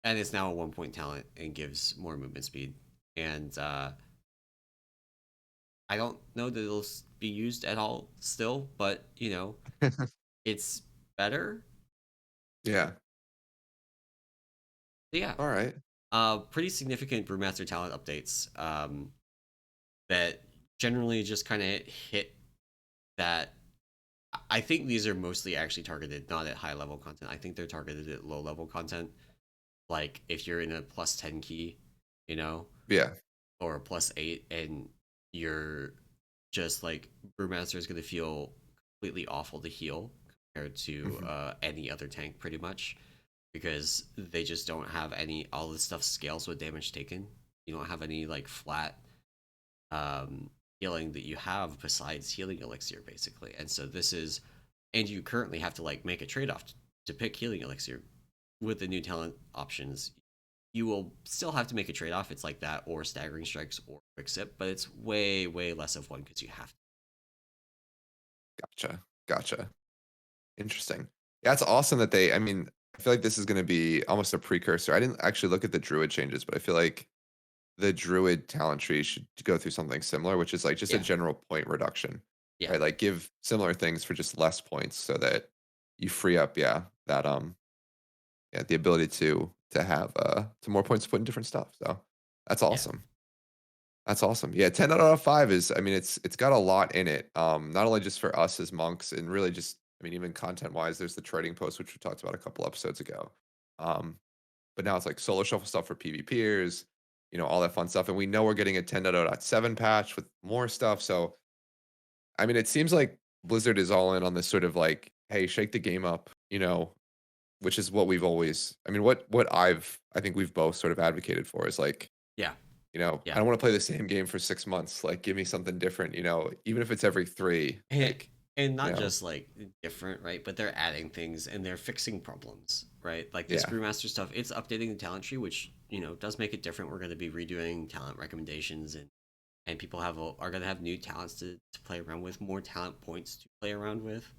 and it's now a 1 point talent and gives more movement speed. And I don't know that it'll be used at all still, but it's better. Yeah. So yeah, All right. pretty significant Brewmaster talent updates that generally just kind of hit that. I think these are mostly actually targeted not at high level content. I think they're targeted at low level content. Like if you're in a plus 10 key, you know, Yeah. or a plus 8, and you're just like Brewmaster is going to feel completely awful to heal compared to Hmm. any other tank, pretty much, because they just don't have any. All this stuff scales with damage taken. You don't have any like flat um, healing that you have besides healing elixir, basically. And so this is, and you currently have to like make a trade off to pick healing elixir with the new talent options. You will still have to make a trade off. It's like that, or staggering strikes, or quick sip, but it's way less of one because you have to. Gotcha. Gotcha. Interesting. Yeah, it's awesome that I mean, I feel like this is going to be almost a precursor. I didn't actually look at the Druid changes, but I feel like the Druid talent tree should go through something similar, which is like just a Yeah, general point reduction, yeah, right? Like give similar things for just less points so that you free up, yeah, that yeah, the ability to have to more points to put in different stuff. So that's yeah, awesome. That's awesome. Yeah, 10 out of 5 is, I mean, it's got a lot in it. Not only just for us as monks and really just, I mean, even content wise, there's the trading post, which we talked about a couple episodes ago. Um, but now it's like solo shuffle stuff for PvPers, all that fun stuff. And we know we're getting a 10.0.7 patch with more stuff. So, I mean, it seems like Blizzard is all in on this sort of like, hey, shake the game up, which is what we've always, I mean, what I think we've both sort of advocated for is like, yeah, I yeah. don't want to play the same game for 6 months. Like, give me something different, even if it's every three. And, Like, and you not know, just like different, right? But they're adding things and they're fixing problems, right? Like this yeah. Brewmaster stuff, it's updating the talent tree, which does make it different. We're going to be redoing talent recommendations, and people are going to have new talents to play around with, more talent points to play around with.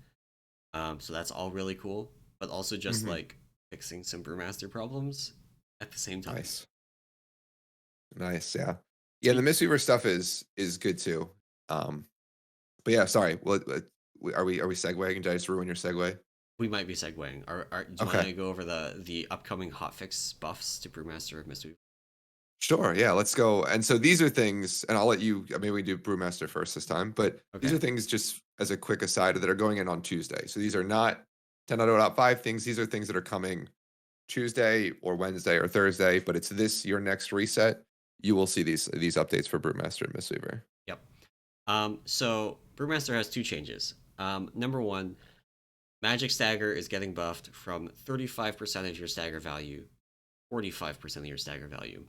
So that's all really cool, but also just Hmm. like fixing some Brewmaster problems at the same time. Nice, nice, yeah, yeah. The Speak. Mistweaver stuff is good too. Um, but yeah, sorry. What are we segueing? Did I just ruin your segue? We might be segueing. Do you want Okay, to go over the upcoming hotfix buffs to Brewmaster of Mistweaver? sure. Yeah, let's go. And so these are things, and I'll let you. Maybe we do Brewmaster first this time, but these Okay. are things just as a quick aside that are going in on Tuesday. So these are not 10.0.5 things. These are things that are coming Tuesday or Wednesday or Thursday, but it's your next reset. You will see these updates for Brewmaster and Mistweaver. Yep. So Brewmaster has two changes. Number one, Magic Stagger is getting buffed from 35% of your stagger value, 45% of your stagger value.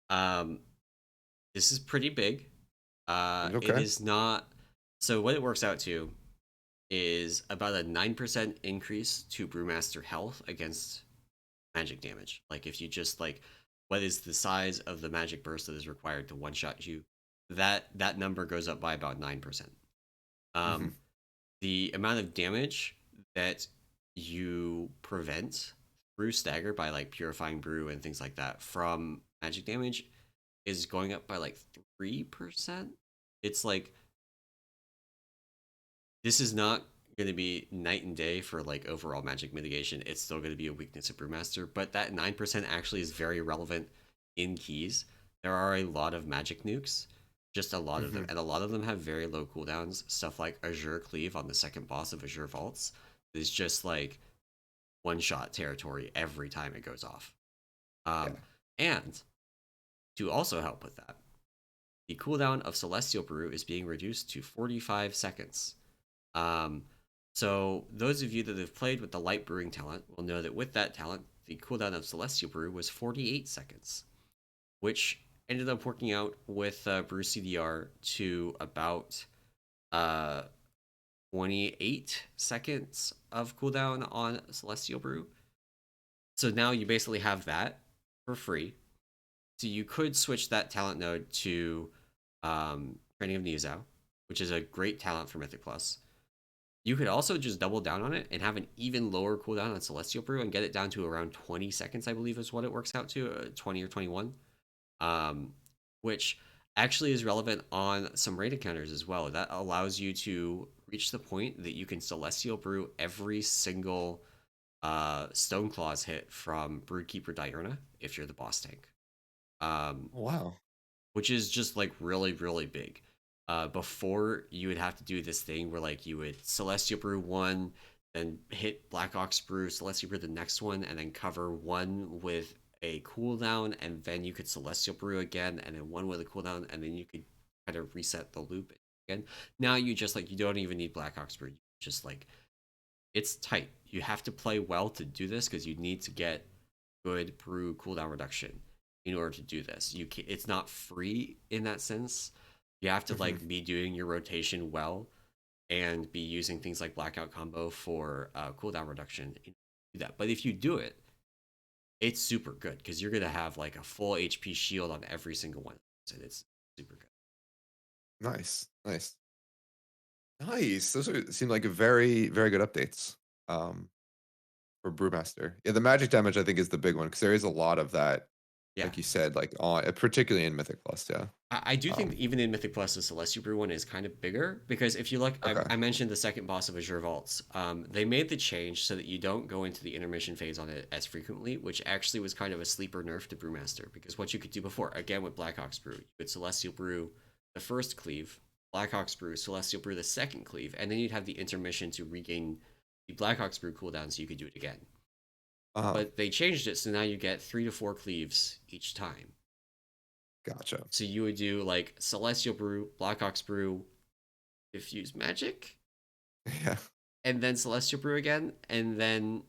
Um, this is pretty big. It Okay. is not. So what it works out to is about a 9% increase to Brewmaster health against magic damage. Like if you just like what is the size of the magic burst that is required to one shot you, that number goes up by about 9%. Hmm. Um, the amount of damage that you prevent through Stagger by like purifying brew and things like that from magic damage is going up by like 3%. It's like this is not going to be night and day for like overall magic mitigation. It's still going to be a weakness of Brewmaster, but that 9% actually is very relevant in keys. There are a lot of magic nukes, just a lot of them, Hmm. and a lot of them have very low cooldowns. Stuff like Azure Cleave on the second boss of Azure Vaults is just like one shot territory every time it goes off. Yeah. Um, and to also help with that, the cooldown of Celestial Brew is being reduced to 45 seconds. Um, so those of you that have played with the light brewing talent will know that with that talent, the cooldown of Celestial Brew was 48 seconds, which ended up working out with Brew CDR to about uh, 28 seconds of cooldown on Celestial Brew. So now you basically have that for free. So you could switch that talent node to Training of Nizao, which is a great talent for Mythic Plus. You could also just double down on it and have an even lower cooldown on Celestial Brew and get it down to around 20 seconds, I believe is what it works out to, 20 or 21, um, which actually is relevant on some raid encounters as well. That allows you to reach the point that you can Celestial Brew every single Stone Claws hit from Broodkeeper Diurna if you're the boss tank. Um, Wow. which is just like really really big. Before you would have to do this thing where like you would Celestial Brew one, then hit Black Ox Brew, Celestial Brew the next one, and then cover one with a cooldown, and then you could Celestial Brew again, and then one with a cooldown, and then you could kind of reset the loop again. Now you just like you don't even need Black Ox Brew. You just like it's tight. You have to play well to do this because you need to get good brew cooldown reduction in order to do this. It's not free in that sense. You have to Hmm. like be doing your rotation well and be using things like blackout combo for cooldown reduction. Do that, but if you do it, it's super good because you're gonna have like a full HP shield on every single one, and it's super good. Nice. Nice. Nice. Seem like a very, very good updates. Um, for Brewmaster. Yeah, the magic damage I think is the big one because there is a lot of that, Yeah, like you said, like on particularly in Mythic Plus. Yeah. I do think that Um. even in Mythic Plus, the Celestial Brew one is kind of bigger because if you look, Okay. I mentioned the second boss of Azure Vaults. They made the change so that you don't go into the intermission phase on it as frequently, which actually was kind of a sleeper nerf to Brewmaster because what you could do before, again with Black Ox Brew, you could Celestial Brew the first cleave, Black Ox Brew, Celestial Brew the second cleave, and then you'd have the intermission to regain the Black Ox Brew cooldown so you could do it again. Uh. But they changed it so now you get 3 to 4 cleaves each time. Gotcha. So you would do like Celestial Brew, Black Ox Brew, Diffuse Magic, Yeah. and then Celestial Brew again, and then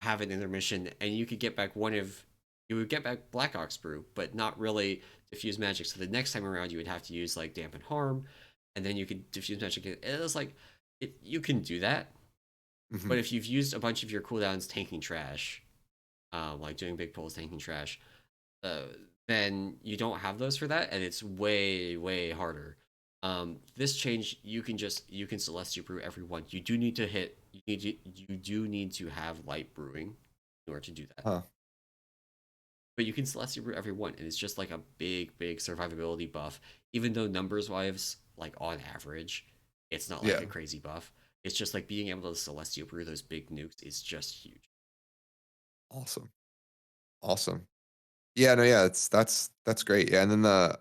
have an intermission, and you could get back one of you would get back Black Ox Brew, but not really Diffuse Magic. So the next time around, you would have to use like Dampen Harm, and then you could Diffuse Magic. It was like you can do that, Hmm. but if you've used a bunch of your cooldowns tanking trash, like doing big pulls tanking trash, uh, then you don't have those for that, and it's way way harder. This change you can Celestial Brew every one. You do need to hit you do need to have light brewing in order to do that. Huh. But you can Celestial Brew every one, and it's just like a big big survivability buff. Even though numbers wise, like on average, it's not like Yeah. a crazy buff. It's just like being able to Celestial Brew those big nukes is just huge. Awesome. Awesome. Yeah. No. Yeah. That's great. Yeah. And then the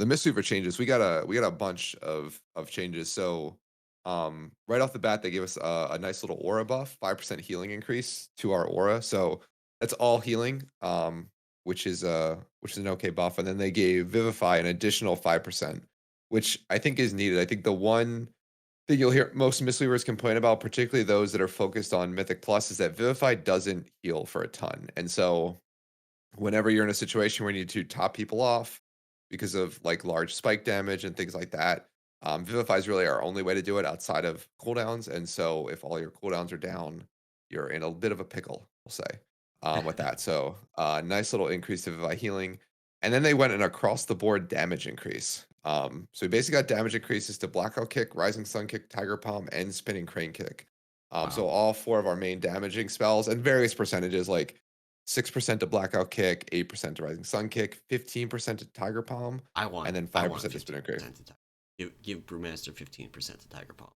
Mistweaver changes. We got a bunch of changes. So right off the bat, they gave us a nice little aura buff, 5% healing increase to our aura. So that's all healing, which is an okay buff. And then they gave Vivify an additional 5%, which I think is needed. I think the one thing you'll hear most Mistweavers complain about, particularly those that are focused on Mythic Plus, is that Vivify doesn't heal for a ton. And so whenever you're in a situation where you need to top people off, because of like large spike damage and things like that. Vivify is really our only way to do it outside of cooldowns, and so if all your cooldowns are down, you're in a bit of a pickle, we'll say, with that. So nice little increase to Vivify healing. And then they went an across the board damage increase. So we basically got damage increases to Blackout Kick, Rising Sun Kick, Tiger Palm, and Spinning Crane Kick. So Wow. all four of our main damaging spells and various percentages like 6% to Blackout Kick, 8% to Rising Sun Kick, 15% to Tiger Palm, and then I want 5% to Spinning Crane. 15% to Tiger. Give Brewmaster 15% to Tiger Palm.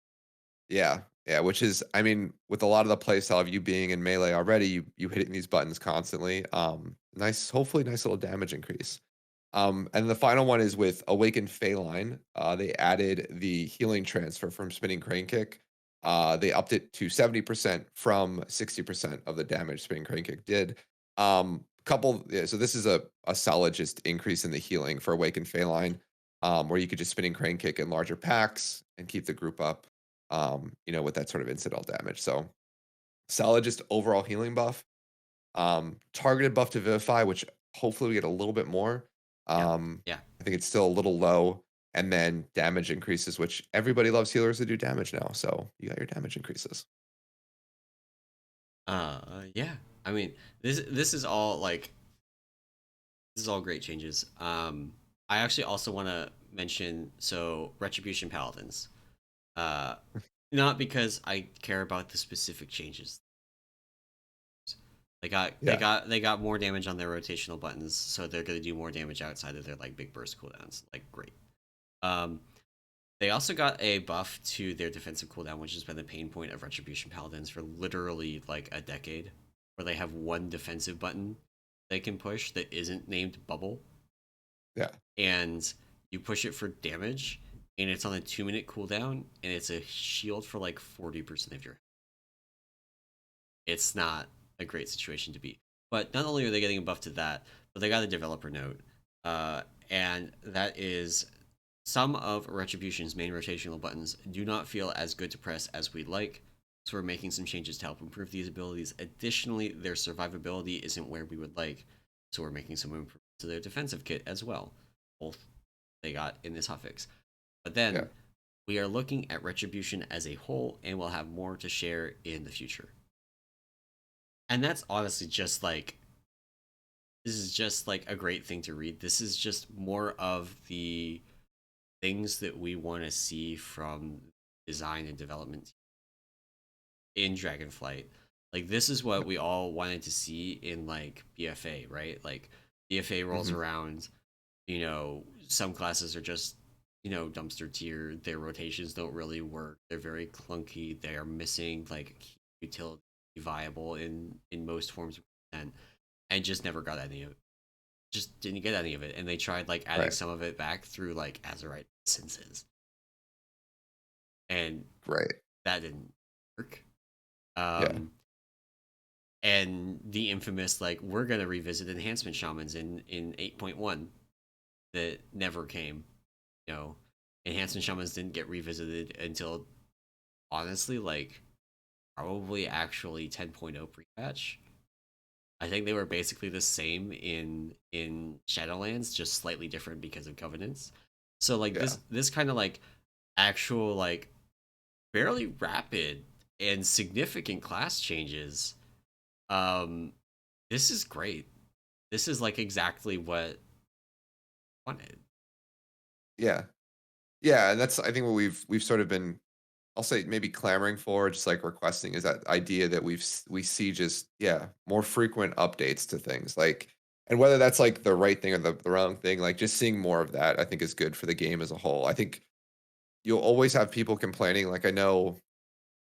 Yeah, yeah, which is, I mean, with a lot of the playstyle of you being in melee already, you hitting these buttons constantly. Nice, hopefully, nice little damage increase. And the final one is with Awakened Phalanx. They added the healing transfer from Spinning Crane Kick. They upped it to 70% from 60% of the damage Spinning Crane Kick did. Yeah, so this is a solid just increase in the healing for Awakened Phalanx, where you could just Spinning Crane Kick in larger packs and keep the group up, with that sort of incidental damage. So solid just overall healing buff. Targeted buff to Vivify, which hopefully we get a little bit more. Yeah. Yeah. I think it's still a little low. And then damage increases, which everybody loves healers to do damage now. So you got your damage increases. Yeah. I mean, this is all like this is all great changes. I actually also want to mention Retribution Paladins. Uh, not because I care about the specific changes. Yeah. They got more damage on their rotational buttons, so they're gonna do more damage outside of their like big burst cooldowns. Like great. Um, they also got a buff to their defensive cooldown, which has been the pain point of Retribution Paladins for literally like a decade, where they have one defensive button they can push that isn't named Bubble, Yeah. and you push it for damage, and it's on a 2-minute cooldown, and it's a shield for like 40% of your. It's not a great situation to be. But not only are they getting a buff to that, but they got a developer note, and that is some of Retribution's main rotational buttons do not feel as good to press as we'd like, so we're making some changes to help improve these abilities. Additionally, their survivability isn't where we would like, so we're making some improvements to their defensive kit as well. Both they got in this hotfix. But then Yeah. we are looking at Retribution as a whole, and we'll have more to share in the future. And that's honestly just like this is just like a great thing to read. This is just more of the things that we want to see from design and development in Dragonflight. Like this is what we all wanted to see in like BFA, right? Like BFA rolls Hmm. around, some classes are just, dumpster tier. Their rotations don't really work. They're very clunky. They are missing like utility viable in most forms of content, and just never got any of it. Just didn't get any of it. And they tried like adding Right. some of it back through like Azurite essences, and Right. that didn't work. Yeah. Um, and the infamous like we're gonna revisit enhancement shamans in 8.1 that never came. Enhancement shamans didn't get revisited until honestly like probably actually 10.0 pre-patch. I think they were basically the same in Shadowlands, just slightly different because of covenants. So like Yeah. this kind of like actual like fairly rapid and significant class changes. Um, this is great. This is like exactly what I wanted. Yeah. Yeah. And that's, I think, what we've sort of been, I'll say, maybe clamoring for, just like requesting, is that idea that we see just, yeah, more frequent updates to things, like, and whether that's like the right thing or the wrong thing, like just seeing more of that, I think is good for the game as a whole. I think you'll always have people complaining. Like I know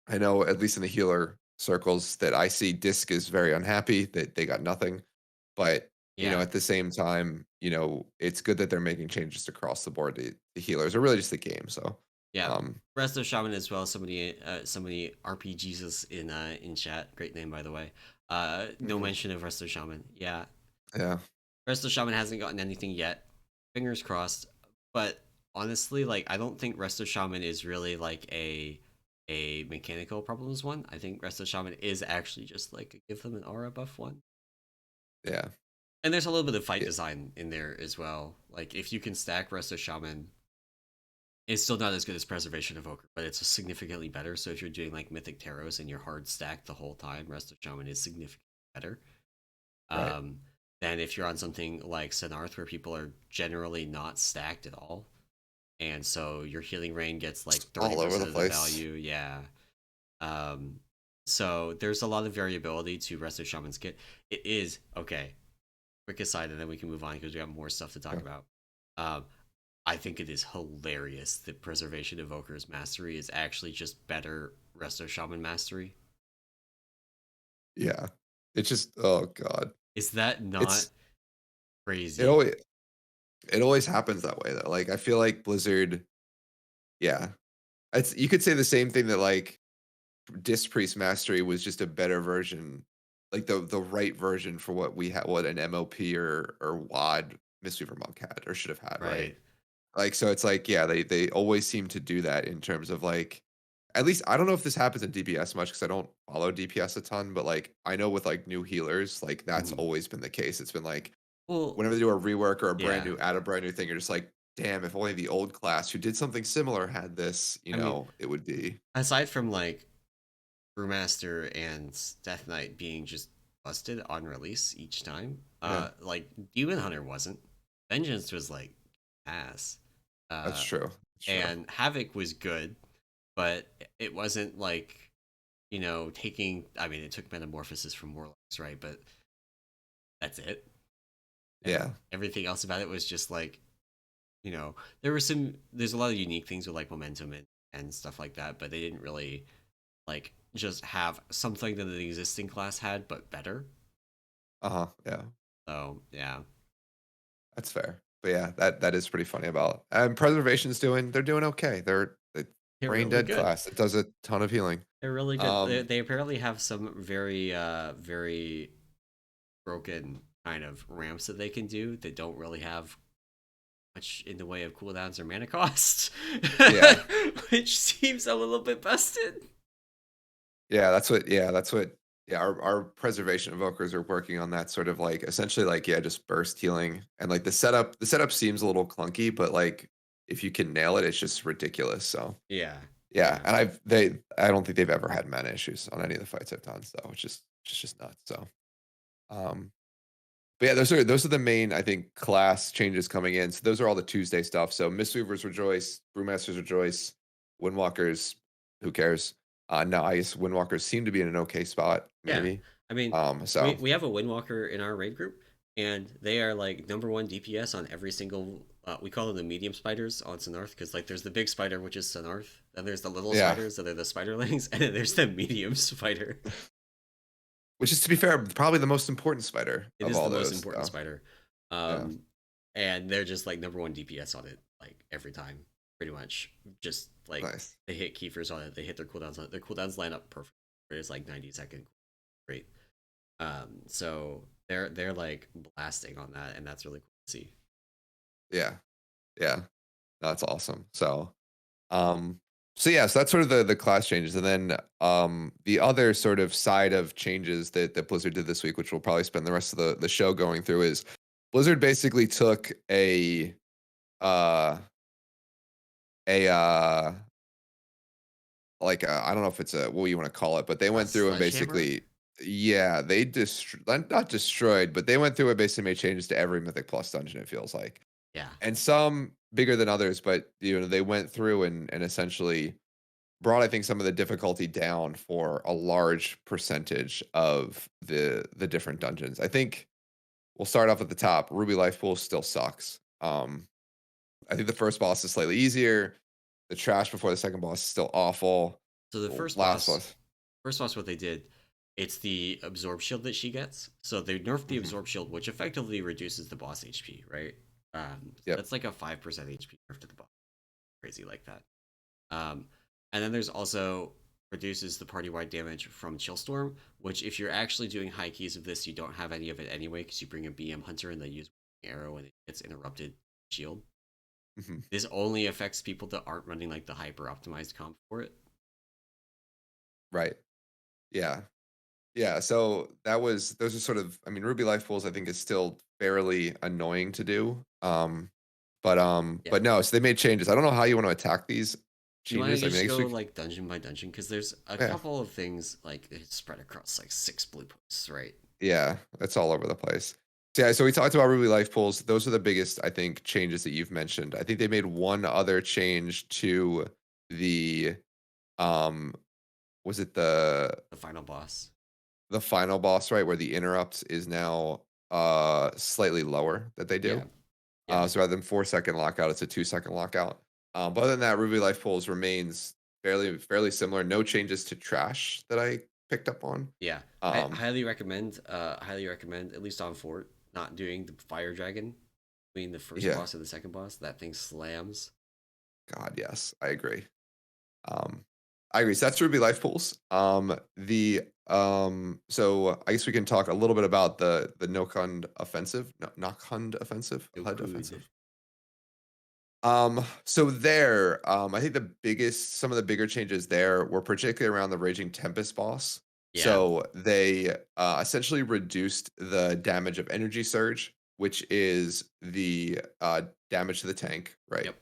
at least in the healer circles that I see, Disc is very unhappy that they got nothing. But Yeah, at the same time, it's good that they're making changes across the board to healers, or really just the game. So, yeah. um, Resto Shaman as well. Somebody RP Jesus in chat. Great name by the way. No mhm, mention of Resto Shaman. Yeah, yeah, Resto Shaman hasn't gotten anything yet. Fingers crossed. But honestly, like I don't think Resto Shaman is really like a mechanical problems one. I think Resto Shaman is actually just like a give them an aura buff one. yeah, And there's a little bit of fight design in there as well. Like if you can stack Resto Shaman, it's still not as good as Preservation Evoker, but it's significantly better. So if you're doing like Mythic Taros and you're hard stacked the whole time, Resto Shaman is significantly better. Right. Um, than if you're on something like Senarth where people are generally not stacked at all. And so your healing rain gets like It's all over the 30% of the place. value. Yeah. Um, so there's a lot of variability to Resto Shaman's kit. It is okay. Quick aside, and then we can move on because we have more stuff to talk Yeah. about. Um, I think it is hilarious that Preservation Evoker's Mastery is actually just better Resto Shaman Mastery. Yeah. It's just, oh god. Is that not It's it crazy? always it always happens that way though. Like I feel like Blizzard, yeah. It's you could say the same thing that like Disc Priest Mastery was just a better version, like the right version for what we had, what an MOP or WAD Mistweaver Monk had or should have had, right? Right. Like so it's like, yeah, they always seem to do that in terms of like at least I don't know if this happens in DPS much because I don't follow DPS a ton, but like I know with like new healers, like that's Mhm. always been the case. It's been like Well, whenever they do a rework or a brand yeah. new add a brand new thing, you're just like, damn, if only the old class who did something similar had this, I mean, it would be. aside from like Brewmaster and Death Knight being just busted on release each time, Yeah, like Demon Hunter wasn't. Vengeance was like ass. that's Uh, true. That's true. and Havoc was good, but it wasn't like, taking. I mean, it took Metamorphosis from Warlocks, right? But that's it. Yeah. Everything else about it was just like, there's a lot of unique things with like momentum and stuff like that, but they didn't really like just have something that the existing class had, but better. Uh-huh. Yeah. So yeah, That's fair. But yeah, that is pretty funny about. And Preservation's they're doing okay. They're they're brain really dead good. class. It does a ton of healing. They're really good. They, Um, they apparently have some very broken kind of ramps that they can do that don't really have much in the way of cooldowns or mana costs, yeah. which seems a little bit busted. Yeah, our preservation evokers are working on that sort of like essentially like yeah, just burst healing. And like the setup seems a little clunky, but like if you can nail it, it's just ridiculous. So Yeah, yeah, yeah. and I don't think they've ever had mana issues on any of the fights I've done, so it's just nuts. So um but yeah, those are the main, I think, class changes coming in. So those are all the Tuesday stuff. So Mistweavers rejoice, Brewmasters rejoice, Windwalkers, who cares? No, I guess Windwalkers seem to be in an okay spot, Yeah, maybe. I mean, we So we have a Windwalker in our raid group, and they are like number one DPS on every single. We call them the medium spiders on Sonarth because like there's the big spider which is Sonarth, then there's the little yeah, spiders that are the spiderlings, and then there's the medium spider. which is to be fair, probably the most important spider It of is the all most those. important So spider, yeah, and they're just like number one DPS on it like every time, pretty much. Just like nice. they hit Kiefer's on it, they hit their cooldowns on it. Their cooldowns line up perfect. It's like 90-second. Great. So they're like blasting on that, and that's really cool to see. Yeah, yeah, that's awesome. Um, so yeah, so that's sort of the class changes, and then the other sort of side of changes that Blizzard did this week, which we'll probably spend the rest of the show going through, is Blizzard basically took uh a like I don't know if it's a what you want to call it, but they A went through and sledgehammer? basically yeah they not destroyed, but they went through and basically made changes to every Mythic Plus dungeon. It feels like, Yeah. and some bigger than others, but they went through and essentially brought I think some of the difficulty down for a large percentage of the different dungeons. I think we'll start off at the top. Ruby Life Pool still sucks. I think the first boss is slightly easier. The trash before the second boss is still awful. So the Well, first last boss, boss. first boss, what they did, it's the absorb shield that she gets. So they nerfed the Mhm. absorb shield, which effectively reduces the boss HP, right? Yep. That's like a 5% HP nerf to the boss. Crazy like that. Um, and then there's also reduces the party wide damage from Chillstorm, which if you're actually doing high keys of this, you don't have any of it anyway because you bring a BM Hunter and they use arrow and it gets interrupted shield. Mhm. This only affects people that aren't running like the hyper optimized comp for it. Right. Yeah. Yeah. So that was those are sort of I mean Ruby Life Pools I think is still fairly annoying to do. Yeah. But no, so they made changes. I don't know how you want to attack these You want to changes. I mean, I just guess go we, like dungeon by dungeon because there's a yeah, couple of things like it's spread across like 6 blue posts, right? yeah, it's all over the place. So, yeah, so we talked about Ruby life pools. Those are the biggest, I think, changes that you've mentioned. I think they made one other change to the um was it The final boss. the final boss, right, where the interrupts is now slightly lower that they Yeah. do. Yeah. So rather than 4 second lockout, it's a 2 second lockout. But other than that, Ruby life pools remains fairly similar. No changes to trash that I picked up on. Yeah. I Um, highly recommend, at least on Fort, not doing the fire dragon between the first yeah, boss and the second boss. That thing slams. God, yes, I agree. Um, I agree. So that's Ruby life pools. So I guess we can talk a little bit about the Nokund offensive, no, Nokhund offensive, No HUD good. offensive. So there, I think some of the bigger changes there were particularly around the Raging Tempest boss. Yeah. So they essentially reduced the damage of Energy Surge, which is the damage to the tank, right? Yep.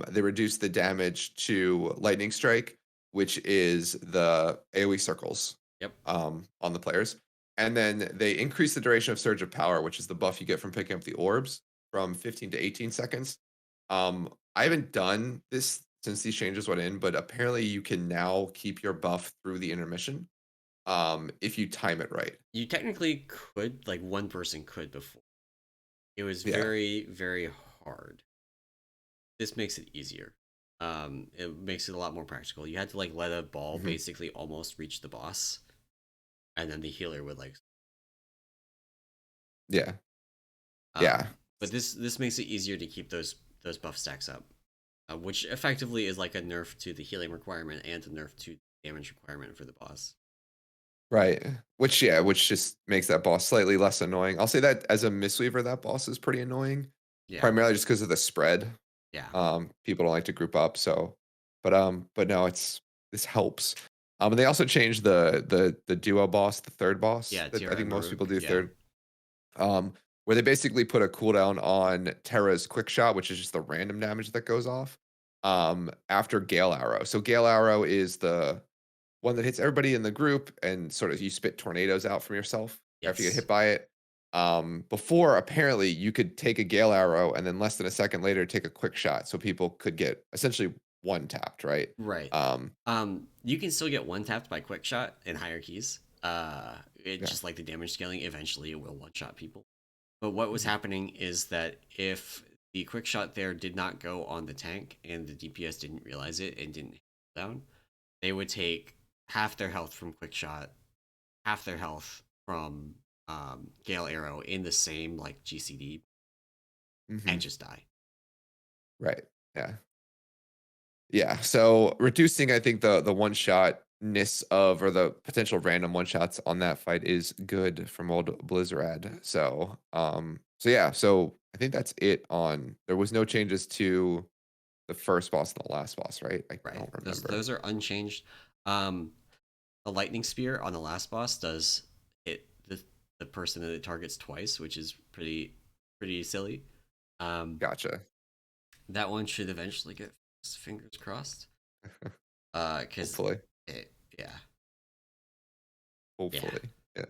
They reduced the damage to Lightning Strike, which is the AoE circles Yep. on the players. And then they increased the duration of Surge of Power, which is the buff you get from picking up the orbs, from 15 to 18 seconds. I haven't done this since these changes went in, but apparently you can now keep your buff through the intermission if you time it right. You technically could, like one person could before. It was Yeah. very, very hard. This makes it easier. It makes it a lot more practical. You had to like let a ball Hmm. basically almost reach the boss, and then the healer would like Yeah. Yeah. but this makes it easier to keep those buff stacks up, which effectively is like a nerf to the healing requirement and a nerf to damage requirement for the boss. Right. Which, yeah, which just makes that boss slightly less annoying. I'll say that as a Mistweaver, that boss is pretty annoying, Yeah, primarily just because of the spread. yeah, People don't like to group up, so but no, this helps. And they also changed the duo boss, the third boss yeah. that I Tira think and most people Baruch. do Yeah, third. Where they basically put a cooldown on Terra's quick shot, which is just the random damage that goes off after Gale Arrow. So Gale Arrow is the one that hits everybody in the group and sort of you spit tornadoes out from yourself after you get yes, hit by it. Before apparently you could take a Gale Arrow and then less than a second later take a quick shot, so people could get essentially one tapped, right? right. Um, You can still get one tapped by quick shot in higher keys. It yeah. just like the damage scaling. Eventually, it will one shot people. But what was Mhm. happening is that if the quick shot there did not go on the tank and the DPS didn't realize it and didn't hit down, they would take half their health from quick shot, half their health from Gale Arrow in the same like GCD and Mhm. just die. Right. Yeah. Yeah. So reducing, I think the one shotness of or the potential random one shots on that fight is good from old Blizzard. So yeah. So I think that's it on. There was no changes to the first boss and the last boss, right? I Right. don't remember. Those are unchanged. Um, a lightning spear on the last boss does hit the person that it targets twice, which is pretty silly. Um, Gotcha. that one should eventually get fingers crossed. Because Hopefully. it, yeah, yeah, Hopefully. Yeah.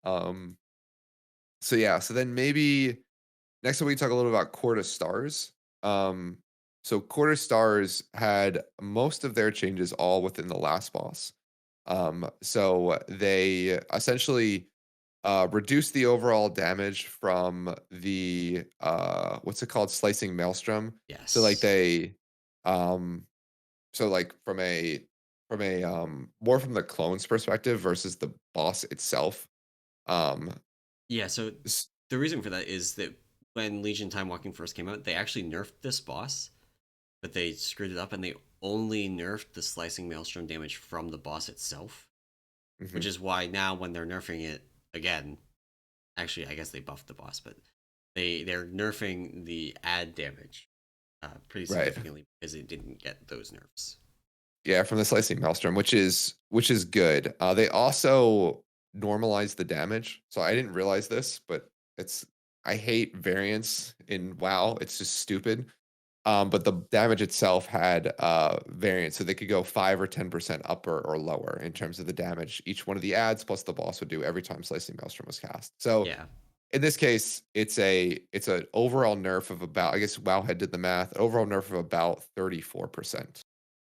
Um, so yeah, so then maybe next we talk a little about Quarter Stars. Um, so Quarter Stars had most of their changes all within the last boss. So they essentially reduced the overall damage from the what's it called, slicing maelstrom. So like yes, they um so like from a more from the clone's perspective versus the boss itself. Um yeah. So s- the reason for that is that when Legion Time Walking first came out, they actually nerfed this boss, but they screwed it up and they only nerfed the slicing maelstrom damage from the boss itself, which mhm, is why now when they're nerfing it again, actually I guess they buffed the boss, but they're nerfing the add damage pretty right. significantly because it didn't get those nerfs. Yeah, from the slicing maelstrom, which is good. They also normalize the damage. So I didn't realize this, but it's I hate variance in WoW. It's just stupid. But the damage itself had variance, so they could go 5 or 10% upper or lower in terms of the damage each one of the ads plus the boss would do every time Slicing Maelstrom was cast. So Yeah. in this case, it's an overall nerf of about, I guess Wowhead did the math, overall nerf of about 34%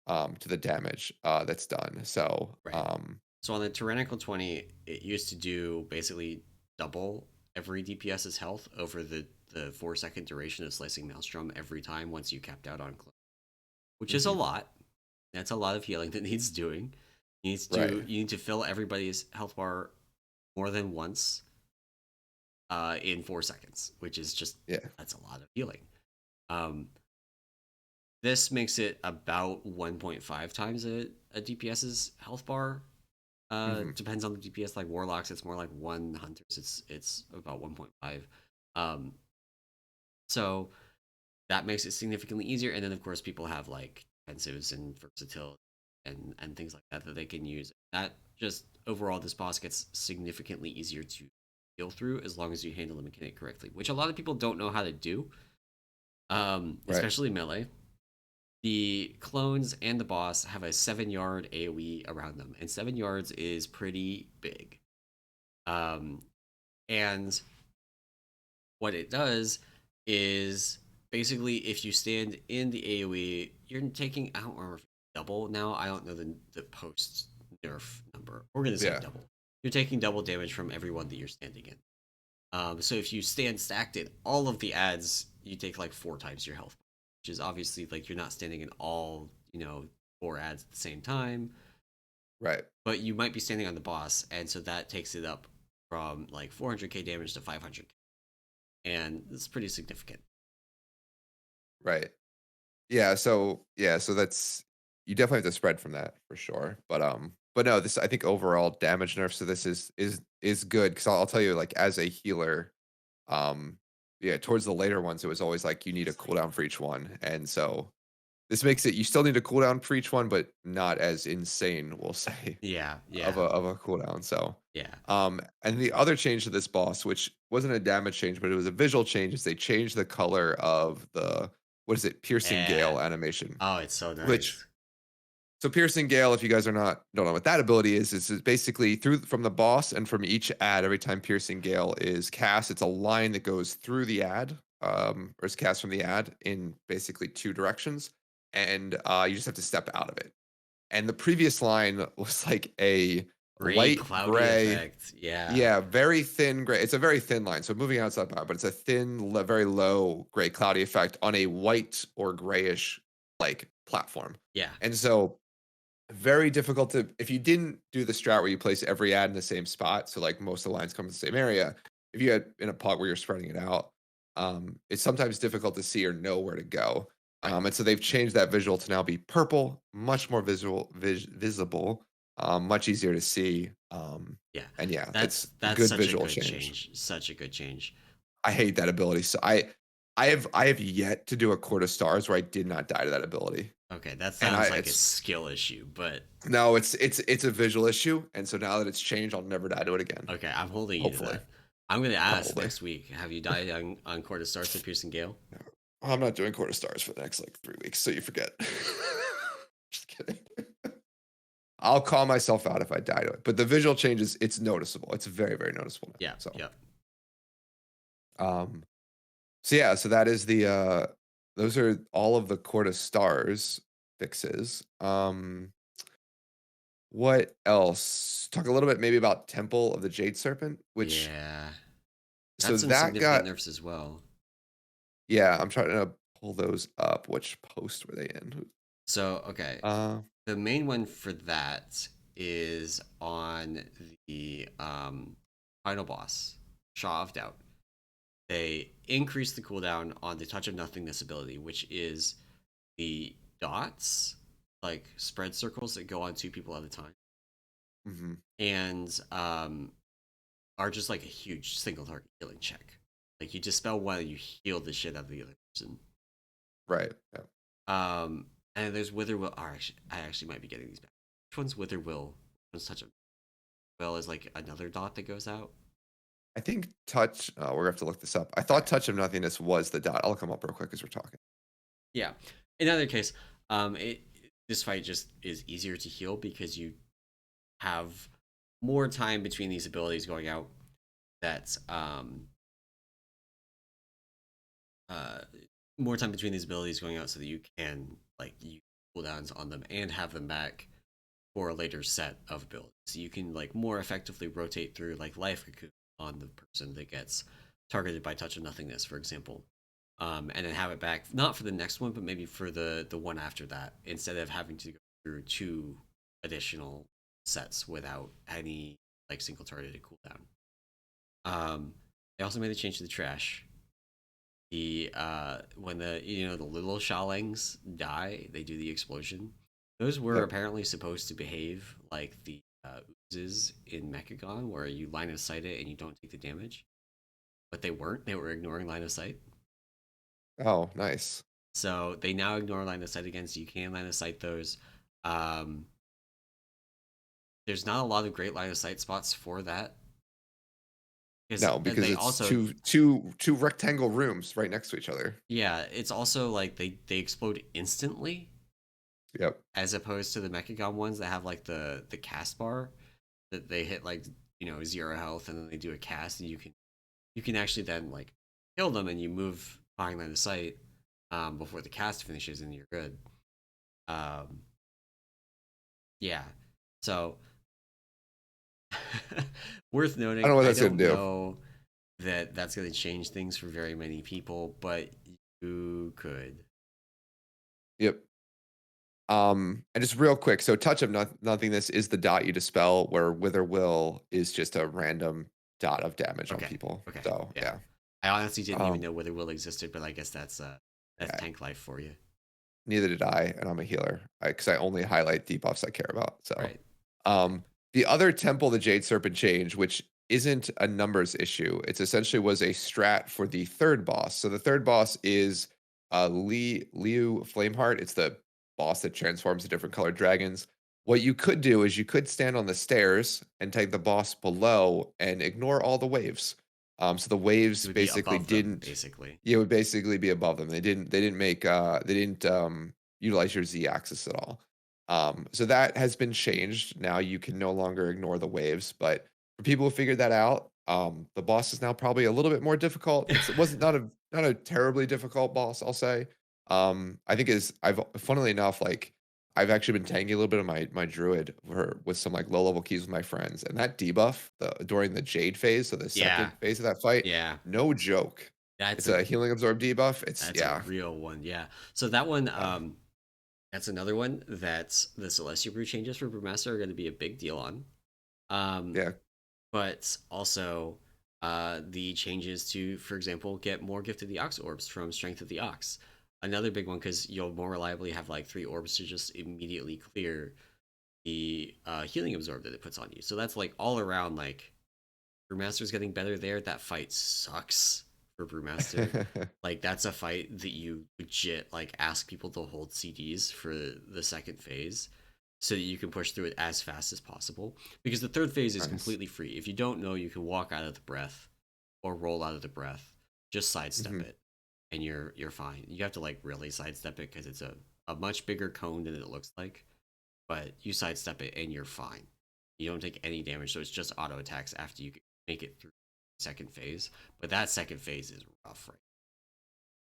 to the damage that's done. So Right. So on the Tyrannical 20, it used to do basically double every DPS's health over the 4 second duration of Slicing Maelstrom every time once you capped out on clone, which is a mhm, lot. That's a lot of healing that needs doing. right. You need to fill everybody's health bar more than once in 4 seconds, which is just Yeah. that's a lot of healing. Um, this makes it about 1.5 times a DPS's health bar. Hmm. Depends on the DPS. Like Warlocks, it's more like one Hunters. It's about 1.5. Um, so that makes it significantly easier. And then of course people have like defensives and versatility and things like that that they can use. That just overall this boss gets significantly easier to deal through as long as you handle the mechanic correctly, which a lot of people don't know how to do. Right. Especially melee. The clones and the boss have a 7 yard AoE around them, and 7 yards is pretty big. Um, and what it does is basically if you stand in the AoE, you're taking, I don't remember if it's double now. I don't know the post nerf number. We're gonna say Yeah. double. You're taking double damage from everyone that you're standing in. So if you stand stacked in all of the ads, you take like 4 times your health, which is obviously like you're not standing in all, 4 ads at the same time, Right. but you might be standing on the boss, and so that takes it up from like 400k damage to 500k, and it's pretty significant. Right. Yeah, so that's you definitely have to spread from that for sure. But no, this I think overall damage nerf. So this is good because I'll tell you, like as a healer, um, yeah, towards the later ones, it was always like you need a cooldown for each one, and so this makes it you still need a cooldown for each one, but not as insane, we'll say, Yeah, of yeah, a cooldown. So, yeah. and the other change to this boss, which wasn't a damage change, but it was a visual change, is they changed the color of the what is it, piercing Eh. gale animation, Oh, it's so which nice. so piercing gale, if you guys are not don't know what that ability is basically through from the boss and from each ad. Every time piercing gale is cast, it's a line that goes through the ad, or is cast from the ad in basically two directions, and you just have to step out of it. And the previous line was like a Gray light cloudy gray, effect. Yeah, yeah, very thin gray. It's a very thin line, so moving outside bar, but it's a thin, very low gray cloudy effect on a white or grayish like platform. yeah, And so very difficult to if you didn't do the strat where you place every ad in the same spot, so like most of the lines come in the same area. If you had in a pot where you're spreading it out, it's sometimes difficult to see or know where to go. right. And so they've changed that visual to now be purple, much more visible, much easier to see. Yeah, And yeah, it's a that's good such a visual good change. change. Such a good change. I hate that ability. So I have yet to do a Court of Stars where I did not die to that ability. Okay, that And I sounds like a it's skill issue, but No, it's a visual issue, and so now that it's changed, I'll never die to it again. okay, I'm holding you to Hopefully, that. I'm gonna ask probably. next week. Have you died on Court of Stars to Piercing Gale? No. I'm not doing Court of Stars for the next like 3 weeks, so you forget. Just kidding. I'll call myself out if I die to it, but the visual changes, it's noticeable. It's very very noticeable now. Yeah, So, yeah. um, so yeah, so that is the those are all of the Court of Stars fixes. What else? Talk a little bit maybe about Temple of the Jade Serpent, which Yeah. so That's some that significant got nerfs as well. yeah, I'm trying to pull those up. Which post were they in? So, okay. Uh, The main one for that is on the final boss, Shaw of Doubt. They increase the cooldown on the Touch of Nothingness ability, which is the dots, like spread circles that go on 2 people at a time, mhm, and are just like a huge single target healing check. Like you dispel one and you heal the shit out of the other person. right. Yeah. And there's Wither Will. I actually might be getting these back. Which one's Wither Will? Which one's Touch of? well as like another dot that goes out. I think touch. We're gonna have to look this up. I All thought right. touch of nothingness was the dot. I'll come up real quick as we're talking. Yeah. In either case, it this fight just is easier to heal because you have more time between these abilities going out. That's uh more time between these abilities going out so that you can like use cooldowns on them and have them back for a later set of abilities. So you can like more effectively rotate through like life cocoon on the person that gets targeted by touch of nothingness, for example. And then have it back not for the next one, but maybe for the one after that, instead of having to go through 2 additional sets without any like single targeted cooldown. They also made a change to the trash. The when the the little Shawlings die, they do the explosion. Those were Yep. apparently supposed to behave like the oozes in Mechagon, where you line of sight it and you don't take the damage. But they weren't. They were ignoring line of sight. Oh, nice. So they now ignore line of sight again. So you can line of sight those. Um, there's not a lot of great line of sight spots for that because No, because they it's also two rectangle rooms right next to each other. yeah, it's also like they explode instantly Yep. as opposed to the Mechagon ones that have like the cast bar that they hit like 0 health and then they do a cast and you can actually then like kill them and you move behind line of sight before the cast finishes and you're good. Um, yeah, so worth I don't noting. know what I that's gonna don't do. know that that's going to change things for very many people, but you could. Yep. And just real quick, so touch of nothingness is the dot you dispel, where wither will is just a random dot of damage on Okay, people. okay, So yeah. yeah. I honestly didn't even Um, know whether will existed, but I guess that's yeah, tank life for you. neither did I, and I'm a healer because I only highlight debuffs I care about. So, Right. um, the other temple, the Jade Serpent change, which isn't a numbers issue, it's essentially was a strat for the third boss. So the third boss is Liu Flameheart. It's the boss that transforms to different colored dragons. What you could do is you could stand on the stairs and take the boss below and ignore all the waves. So the It waves would be basically above them, didn't basically. yeah, it would basically be above them. They didn't utilize your Z axis at all. So that has been changed. Now you can no longer ignore the waves. But for people who figured that out, the boss is now probably a little bit more difficult. It wasn't not a terribly difficult boss, I'll say. I think is I've funnily enough, like I've actually been tanking a little bit of my druid with some like low level keys with my friends, and that debuff during the Jade phase, so the Yeah, second phase of that fight, yeah. no joke. That's It's a a healing absorb debuff. It's that's a yeah, real one. Yeah. So that one, yeah, that's another one that the Celestial Brew changes for Brewmaster are going to be a big deal on. Um, yeah. but also the changes to, for example, get more Gift of the Ox orbs from Strength of the Ox. Another big one because you'll more reliably have like 3 orbs to just immediately clear the healing absorb that it puts on you. So that's like all around like Brewmaster's getting better there. That fight sucks for Brewmaster. Like that's a fight that you legit like ask people to hold CDs for the second phase so that you can push through it as fast as possible. Because the third phase is Nice. completely free. If you don't know, you can walk out of the breath or roll out of the breath. Just sidestep Mhm. it and you're fine. You have to like really sidestep it because it's a much bigger cone than it looks like. But you sidestep it and you're fine. You don't take any damage, so it's just auto attacks after you make it through the second phase. But that second phase is rough, right?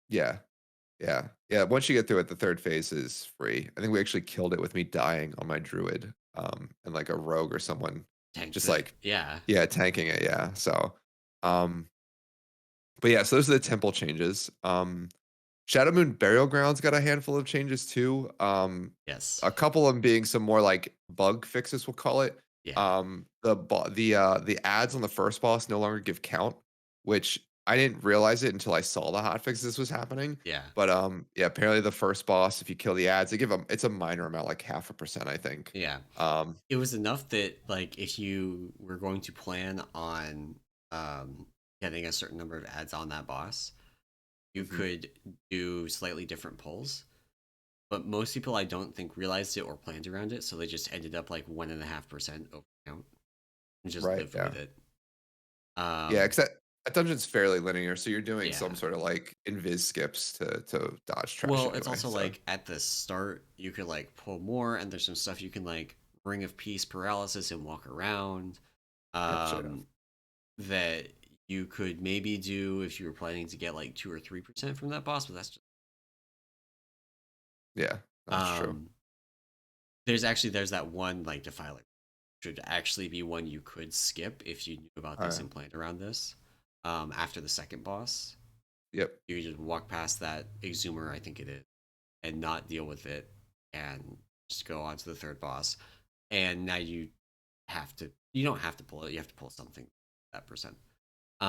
Yeah, yeah, yeah. Once you get through it, the third phase is free. I think we actually killed it with me dying on my druid, and like a rogue or someone Tanked just it. like Yeah. yeah, tanking it. Yeah. So, um, but yeah, so those are the temple changes. Shadowmoon Burial Grounds got a handful of changes too. Yes. A couple of them being some more like bug fixes, we'll call it. Yeah. The ads on the first boss no longer give count, which I didn't realize it until I saw the hotfix this was happening. Yeah. But yeah, apparently the first boss, if you kill the ads, they give them it's a minor amount, like 0.5%, I think. Yeah. Um, It was enough that like if you were going to plan on um getting a certain number of ads on that boss, you mhm. could do slightly different pulls. But most people I don't think realized it or planned around it, so they just ended up like 1.5% over count. and just Right. live Yeah. with it. Yeah. Um, Because that dungeon's fairly linear, so you're doing some yeah. sort of like invis skips to dodge trash Well, it's anyway. also So like at the start you could like pull more, and there's some stuff you can like Ring of Peace paralysis and walk around. gotcha. Um, that you could maybe do if you were planning to get like 2 or 3% from that boss, but that's just Yeah, that's true. um there's that one like defiler should actually be one you could skip if you knew about All this right. and planned around this. After the second boss, Yep. you could just walk past that exhumer, I think it is, and not deal with it, and just go on to the third boss. And now you don't have to pull it, you have to pull something that percent. They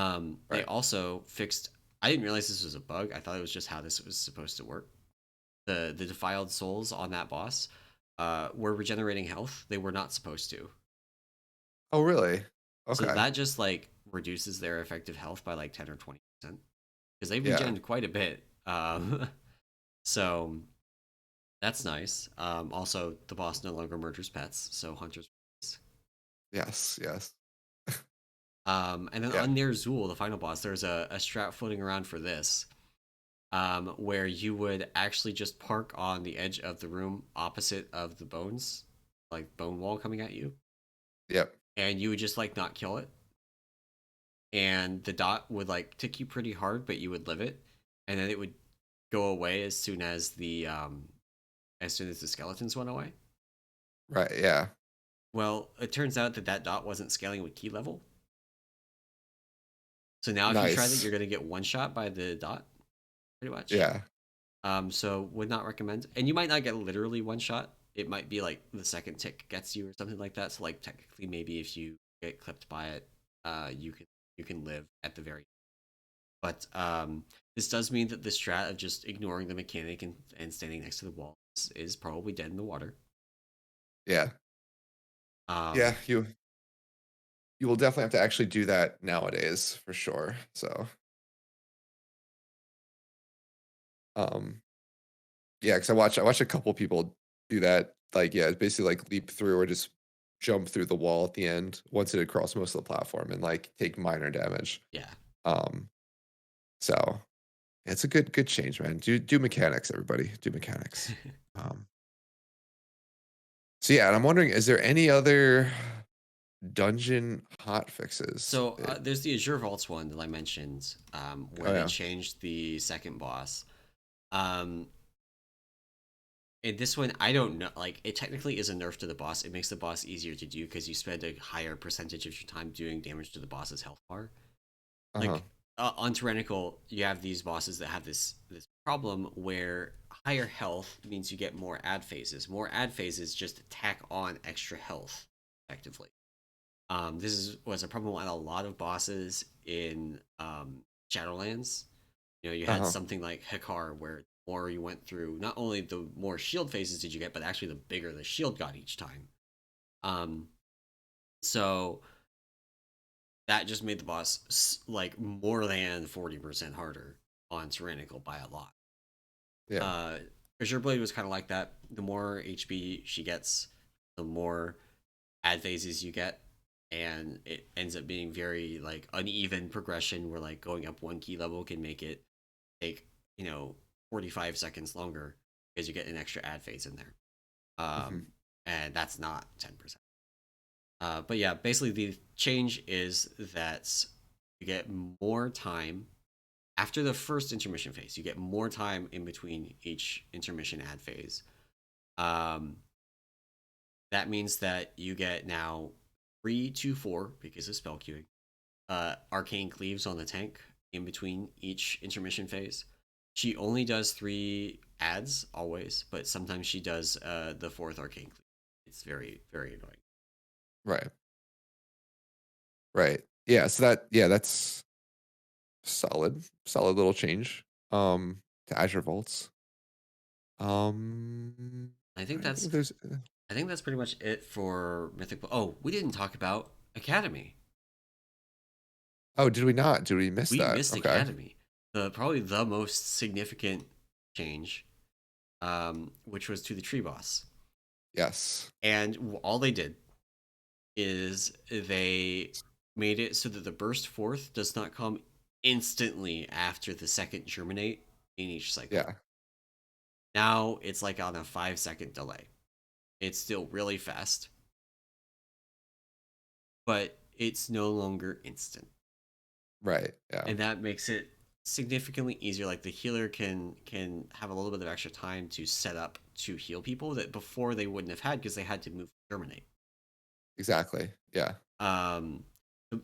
Right. also fixed. I didn't realize this was a bug. I thought it was just how this was supposed to work. The defiled souls on that boss were regenerating health. They were not supposed to. Oh, really? So Okay. that just like reduces their effective health by like 10 or 20% because they Yeah. regen quite a bit. So that's nice. Also, the boss no longer murders pets, so hunters. Yes. Yes. And then Yeah. on near Zool, the final boss, there's a strat floating around for this, where you would actually just park on the edge of the room opposite of the bones, like bone wall coming at you, Yep. and you would just like not kill it, and the dot would like tick you pretty hard, but you would live it, and then it would go away as soon as the skeletons went away. Right. Yeah. Well, it turns out that that dot wasn't scaling with key level. So now if you try that, Nice. you're gonna get one shot by the dot, pretty much. Yeah. So would not recommend. And you might not get literally one shot. It might be like the second tick gets you or something like that. So like technically, maybe if you get clipped by it, you can live at the very. But this does mean that the strat of just ignoring the mechanic and standing next to the wall is probably dead in the water. Yeah. Yeah. Um, You will definitely have to actually do that nowadays for sure. So, um, yeah, because I watch a couple people do that. Like, yeah, basically like leap through or just jump through the wall at the end once it across most of the platform and like take minor damage. yeah. Um, so it's a good change, man. Do mechanics, everybody. Do mechanics. Um, so yeah, and I'm wondering, is there any other dungeon hot fixes? So there's the Azure Vaults one that I mentioned, Oh where they yeah. changed the second boss. Um, And this one, I don't know. Like, it technically is a nerf to the boss. It makes the boss easier to do because you spend a higher percentage of your time doing damage to the boss's health bar. Uh-huh. Like, on Tyrannical, you have these bosses that have this problem where higher health means you get more ad phases. More ad phases just tack on extra health, effectively. Was a problem on a lot of bosses in Shadowlands. You know, you had Uh-huh. something like Hekar where the more you went through, not only the more shield phases did you get, but actually the bigger the shield got each time. Um, so that just made the boss like more than 40% harder on Tyrannical by a lot. Yeah. Uh, Azure Blade was kind of like that. The more HP she gets, the more ad phases you get, and it ends up being very like uneven progression where like going up one key level can make it take 45 seconds longer because you get an extra ad phase in there, Hmm. and that's not 10%. But yeah, basically the change is that you get more time after the first intermission phase. You get more time in between each intermission ad phase. um, that means that you get now 3 to 4 because of spell queuing. Arcane Cleaves on the tank in between each intermission phase. She only does 3 ads always, but sometimes she does the fourth Arcane Cleave. It's very, very annoying. Right. Right. Yeah. So that's solid little change. To Azure Vaults. I think I that's think there's. I think that's pretty much it for Mythic. Oh, we didn't talk about Academy. Oh, did we not? Did we miss We that? missed Okay. Academy. The probably the most significant change, which was to the tree boss. Yes. And all they did is they made it so that the burst forth does not come instantly after the second germinate in each cycle. Yeah. Now it's like on a 5-second delay. It's still really fast, but it's no longer instant. Right. Yeah. And that makes it significantly easier. Like the healer can have a little bit of extra time to set up to heal people that before they wouldn't have had because they had to move germinate. Exactly. Yeah. Um,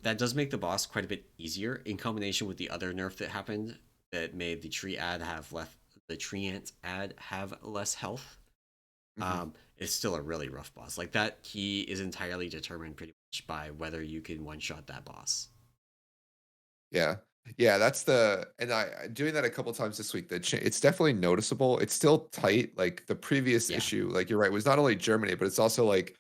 that does make the boss quite a bit easier in combination with the other nerf that happened that made the tree ad have less the tree ant ad have less health. Hmm. It's still a really rough boss. Like that key is entirely determined pretty much by whether you can one shot that boss. Yeah. Yeah, that's the and doing that a couple times this week. It's definitely noticeable. It's still tight. Like the previous Yeah, issue, like you're right, was not only germinate, but it's also like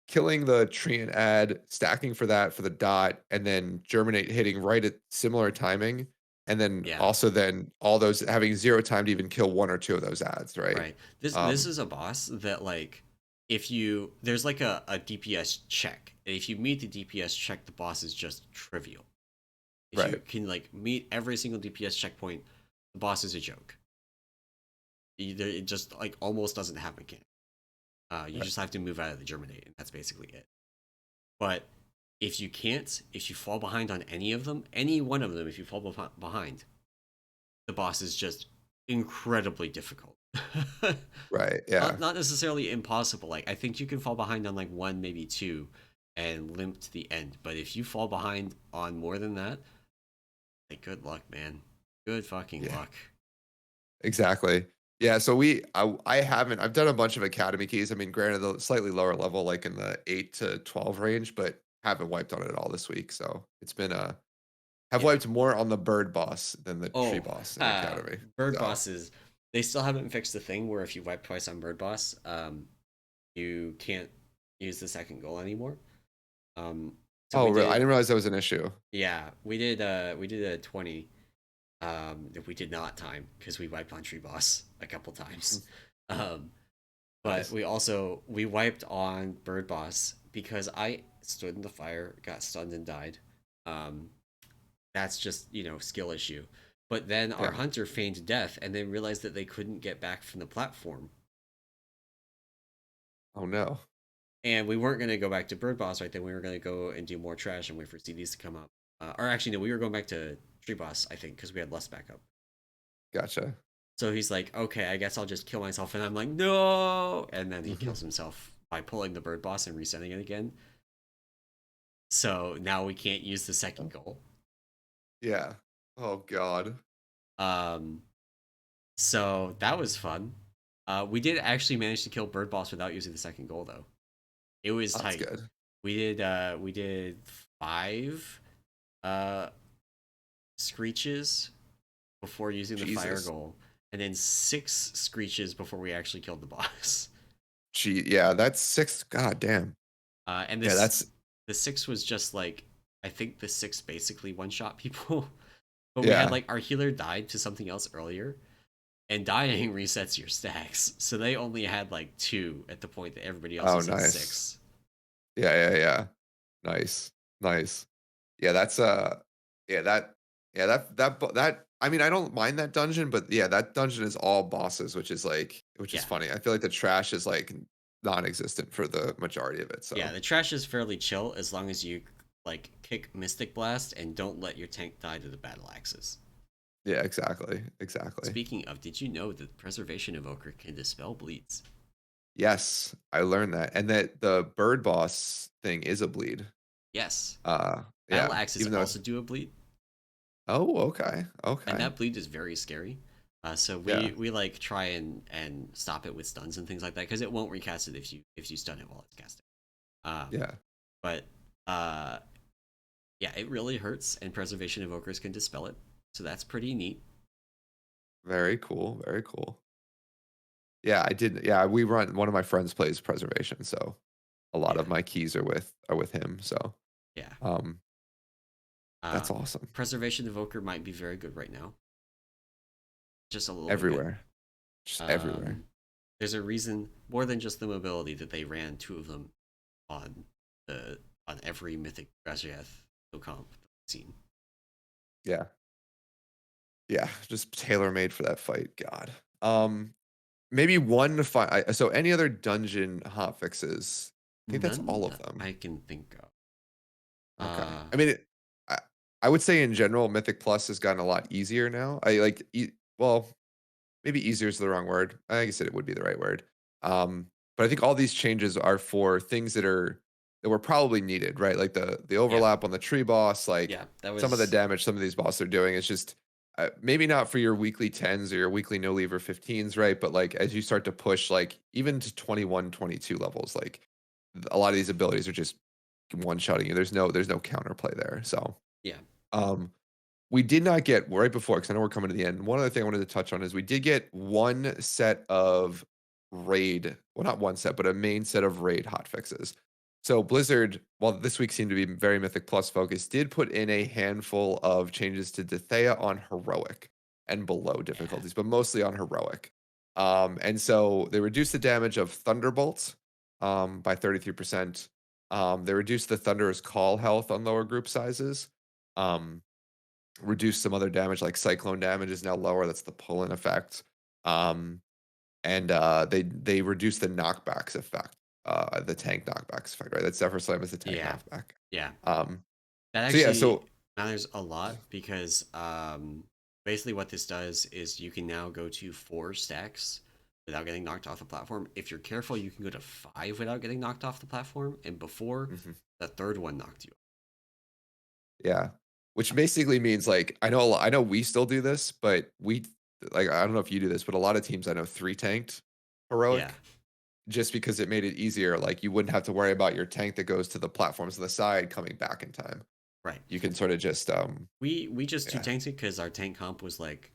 killing the tree and add, stacking for that for the dot, and then germinate hitting right at similar timing, and then yeah. also then all those having zero time to even kill one or two of those ads, right? Right. This Um, is a boss that like if you there's like a DPS check. And if you meet the DPS check, the boss is just trivial. If you right, can like meet every single DPS checkpoint, the boss is a joke. It just like almost doesn't have a mechanic. You right. just have to move out of the germinate, and that's basically it. But if you can't, if you fall behind on any of them, any one of them, if you fall behind, the boss is just incredibly difficult. Right, yeah. Not necessarily impossible. Like I think you can fall behind on like one, maybe two, and limp to the end. But if you fall behind on more than that, like good luck, man. Good fucking Yeah. luck. Exactly. Yeah, so I haven't I've done a bunch of academy keys. I mean, granted, the slightly lower level, like in the 8 to 12 range, but haven't wiped on it at all this week. So it's been have Yeah. wiped more on the bird boss than the tree Oh, boss in academy. bird So bosses. They still haven't fixed the thing where if you wipe twice on bird boss, you can't use the second goal anymore. Um, so oh, we really? I did. didn't realize that was an issue. Yeah, we did a 20 that we did not time because we wiped on tree boss a couple times. Mhm. Um, but Nice. we wiped on bird boss because I stood in the fire, got stunned and died. Um, that's just skill issue. But then our Yeah. hunter feigned death and then realized that they couldn't get back from the platform, Oh no. and we weren't going to go back to bird boss right then. We were going to go and do more trash and wait for CDs to come up. Or actually, no, we were going back to tree boss I think because we had less backup. Gotcha. So he's like, okay, I guess I'll just kill myself. And I'm like, no. And then he Mhm. kills himself by pulling the bird boss and resetting it again. So now we can't use the second goal. Yeah. Oh god. Um, so that was fun. We did actually manage to kill bird boss without using the second goal though. It was That's tight. good. We did 5 uh screeches before using the fire Jesus. goal, and then 6 screeches before we actually killed the boss. Gee, yeah, that's 6. God damn. And Yeah, this that's the 6 was just like I think the 6 basically one shot people, but we had yeah. like our healer died to something else earlier, and dying resets your stacks, so they only had like 2 at the point that everybody else Oh, was at nice. 6. Yeah, yeah, yeah. Nice. Nice. Yeah, that's yeah, that yeah, that I mean, I don't mind that dungeon, but yeah, that dungeon is all bosses, which is Yeah, funny. I feel like the trash is like non-existent for the majority of it. yeah. So, The trash is fairly chill as long as you like kick Mystic Blast and don't let your tank die to the battle axes. yeah, exactly. Exactly. Speaking of, did you know that Preservation Evoker can dispel bleeds? Yes, I learned that. And that the bird boss thing is a bleed. Yes. Battle Yeah, axes even though it's also do a bleed, oh, okay. and Okay. that bleed is very scary. So Yeah. we like try and stop it with stuns and things like that because it won't recast it if you stun it while it's casting. Um, Yeah. but uh, yeah, it really hurts, and Preservation Evokers can dispel it, so that's pretty neat. Very cool. Very cool. Yeah, I did. Yeah, we run one of my friends plays preservation, so a lot of Yeah, my keys are with him. So, yeah. um, that's Um, awesome. Preservation Evoker might be very good right now, just a little bit good. Everywhere, just everywhere. Um, there's a reason more than just the mobility that they ran 2 of them on the on every Mythic Razriath comp scene. Yeah. Yeah, just tailor-made for that fight, god. Maybe one fi so any other dungeon hot fixes? I think that's None all of that them. I can think of. Okay. Uh, I mean, I I would say in general, Mythic Plus has gotten a lot easier now. I like well, maybe easier is the wrong word. I guess it would be the right word. But I think all these changes are for things that were probably needed, right? Like the yeah, overlap on the tree boss, like yeah, that some of the was damage some of these bosses are doing. It's just maybe not for your weekly 10s or your weekly no lever 15s, right? But like as you start to push like even to 21, 22 levels, like a lot of these abilities are just one shotting you. There's no counterplay there. So yeah, um we did not get right before, because I know we're coming to the end. One other thing I wanted to touch on is we did get one set of raid, well, not one set, but a main set of raid hotfixes. So Blizzard, while this week seemed to be very Mythic Plus focused, did put in a handful of changes to Dethea on heroic and below yeah, difficulties, but mostly on heroic. And so they reduced the damage of Thunderbolt by 33%. They reduced the Thunderer's Call health on lower group sizes. Um, Reduce some other damage, like cyclone damage is now lower. That's the pull-in effect. Um, and they reduce the knockbacks effect, the tank knockbacks effect, right? That's Zephyr Slam is the tank yeah, knockback. yeah. Um, That so yeah, actually so matters a lot because basically what this does is you can now go to 4 stacks without getting knocked off the platform. If you're careful, you can go to 5 without getting knocked off the platform. And before, mhm, the third one knocked you yeah, which off. basically means like I know we still do this, but we like I don't know if you do this, but a lot of teams I know 3 tanked Yeah, heroic just because it made it easier. Like you wouldn't have to worry about your tank that goes to the platforms on the side coming back in time. right. You can sort of just We just two yeah, tanked it because our tank comp was like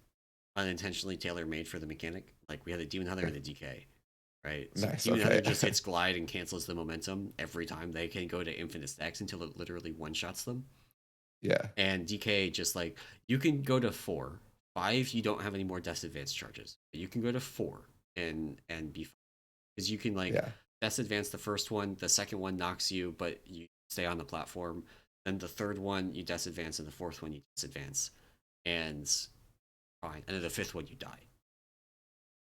unintentionally tailor made for the mechanic. Like we had a Demon Hunter yeah. and a DK, right? So Nice. Demon Okay. Hunter just hits glide and cancels the momentum every time. They can go to infinite stacks until it literally one shots them. Yeah. And DK just like you can go to 4, 5. You don't have any more death advance charges. You can go to 4 and be fine because you can like Yeah. death advance the first one, the second one knocks you, but you stay on the platform. Then the third one you death advance, and the fourth one you death advance, and fine. And then the fifth one you die.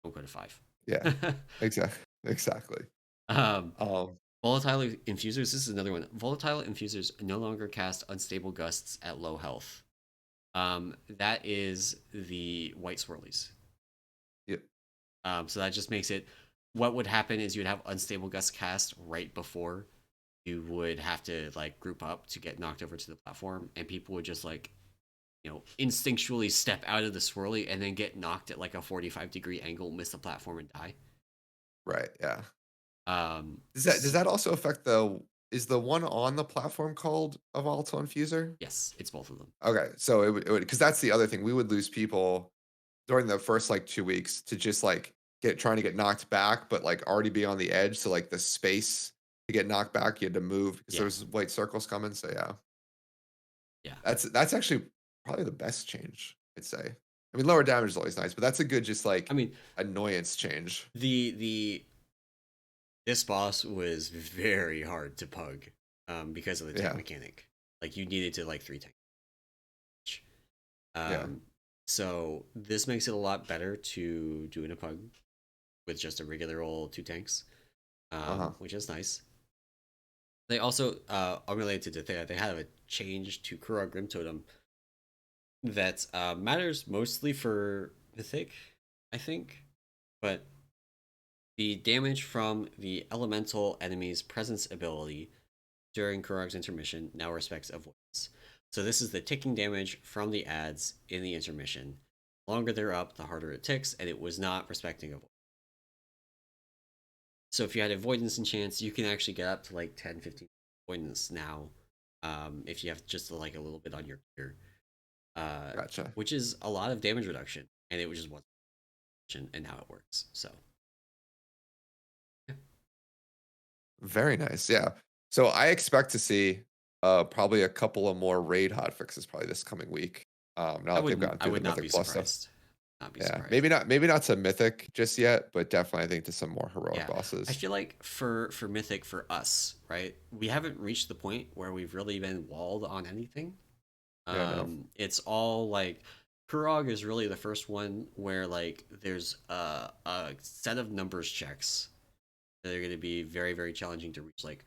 Don't go to 5. Yeah. Exactly. Exactly. um, Um, Volatile infusers. This is another one. Volatile infusers no longer cast unstable gusts at low health. That is the white swirlies. yeah. So that just makes it. What would happen is you'd have unstable gust cast right before you would have to like group up to get knocked over to the platform, and people would just like instinctually step out of the swirly and then get knocked at like a 45-degree angle, miss the platform, and die. Right. Yeah. Um, Does that also affect the is the one on the platform called a volatile infuser? yes, it's both of them. Okay. So it would because that's the other thing. We would lose people during the first like 2 weeks to just like trying to get knocked back, but like already be on the edge. So like the space to get knocked back, you had to move because Yeah, there's white circles coming. So yeah. yeah. That's actually probably the best change, I'd say. I mean, lower damage is always nice, but that's a good just I like mean, annoyance change. the this boss was very hard to pug, because of the tank Yeah. mechanic. Like you needed to like 3 tank. Yeah. Um, so this makes it a lot better to do in a pug with just a regular old 2 tanks, Uh-huh. which is nice. They also, unrelated to Thea, they have a change to Kura Grim Totem that matters mostly for Mythic, I think, but the damage from the elemental enemy's presence ability during Kurog's intermission now respects avoidance. So this is the ticking damage from the ads in the intermission. The longer they're up, the harder it ticks, and it was not respecting avoidance. So if you had avoidance and chance, you can actually get up to like 10, 15 avoidance now, if you have just like a little bit on your gear, Gotcha. which is a lot of damage reduction, and it was just one, and now it works. So yeah. Very nice. Yeah. So I expect to see probably a couple of more raid hot fixes probably this coming week. Now that they've gotten I through the would not be Mythic Plus stuff. surprised. Not be Yeah, surprised. maybe not to Mythic just yet, but definitely I think to some more heroic Yeah, I bosses. feel like for Mythic for us, right? We haven't reached the point where we've really been walled on anything. Yeah, no. It's all like Kurog is really the first one where like there's a set of numbers checks that are going to be very very challenging to reach. Like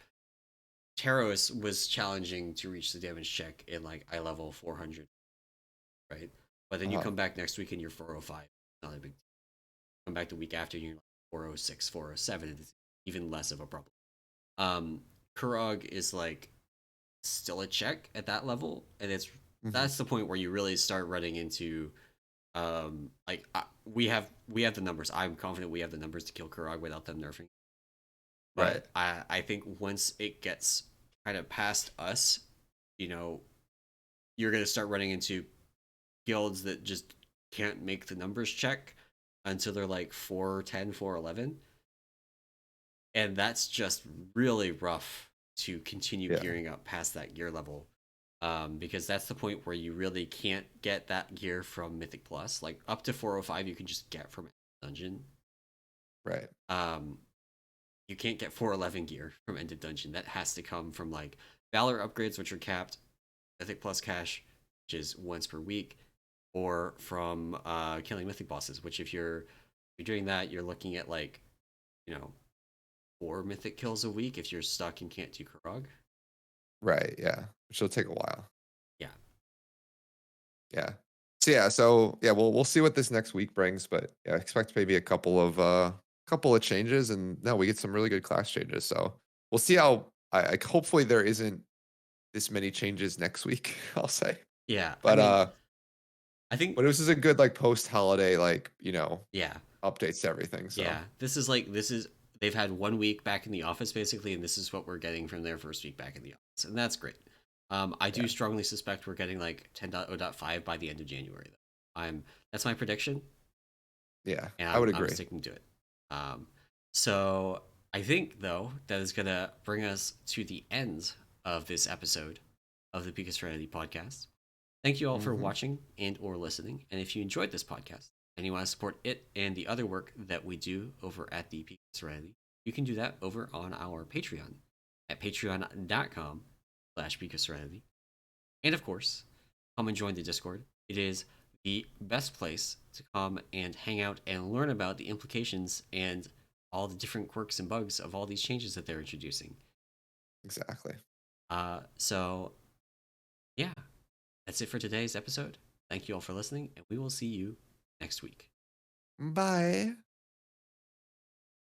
Taros was challenging to reach the damage check in like eye level 400, right? But then you Uh-huh. come back next week and you're 405. Not a big deal. Come back the week after and you're like 406, 407, and it's even less of a problem. Um, Kurog is like still a check at that level, and Hmm. that's the point where you really start running into like we have the numbers. I'm confident we have the numbers to kill Kurog without them nerfing. Right. But I think once it gets kind of past us, you know, you're gonna start running into guilds that just can't make the numbers check until they're like 410, 411, and that's just really rough to continue Yeah. gearing up past that gear level. Because that's the point where you really can't get that gear from Mythic Plus. Like up to 405, you can just get from Dungeon. Right. Um, you can't get 411 gear from End of Dungeon. That has to come from like Valor upgrades, which are capped, Mythic Plus cash, which is once per week, or from killing Mythic bosses. Which if you're doing that, you're looking at like you know 4 Mythic kills a week if you're stuck and can't do Kurog. Right. Yeah. Which will take a while. Yeah, Yeah. So yeah, we'll see what this next week brings, but yeah, expect maybe a couple of changes, and no, we get some really good class changes. So we'll see how. Hopefully there isn't this many changes next week. I'll say, yeah. I but mean, uh, I think but this is a good like post holiday yeah, updates to everything. So yeah. This is they've had 1 week back in the office basically, and this is what we're getting from their first week back in the office, and that's great. I do yeah, strongly suspect we're getting like 10.0.5 by the end of January. Though that's my prediction, yeah, and I would I'm agree. sticking to it. Um, so I think though that is gonna bring us to the end of this episode of the Peak of Serenity podcast. Thank you all for Hmm. watching and or listening. And if you enjoyed this podcast and you want to support it and the other work that we do over at the Peak of Serenity, you can do that over on our Patreon at patreon.com/Peak of Serenity. And of course, come and join the Discord. It is the best place to come and hang out and learn about the implications and all the different quirks and bugs of all these changes that they're introducing. Exactly. So yeah, that's it for today's episode. Thank you all for listening, and we will see you next week. Bye.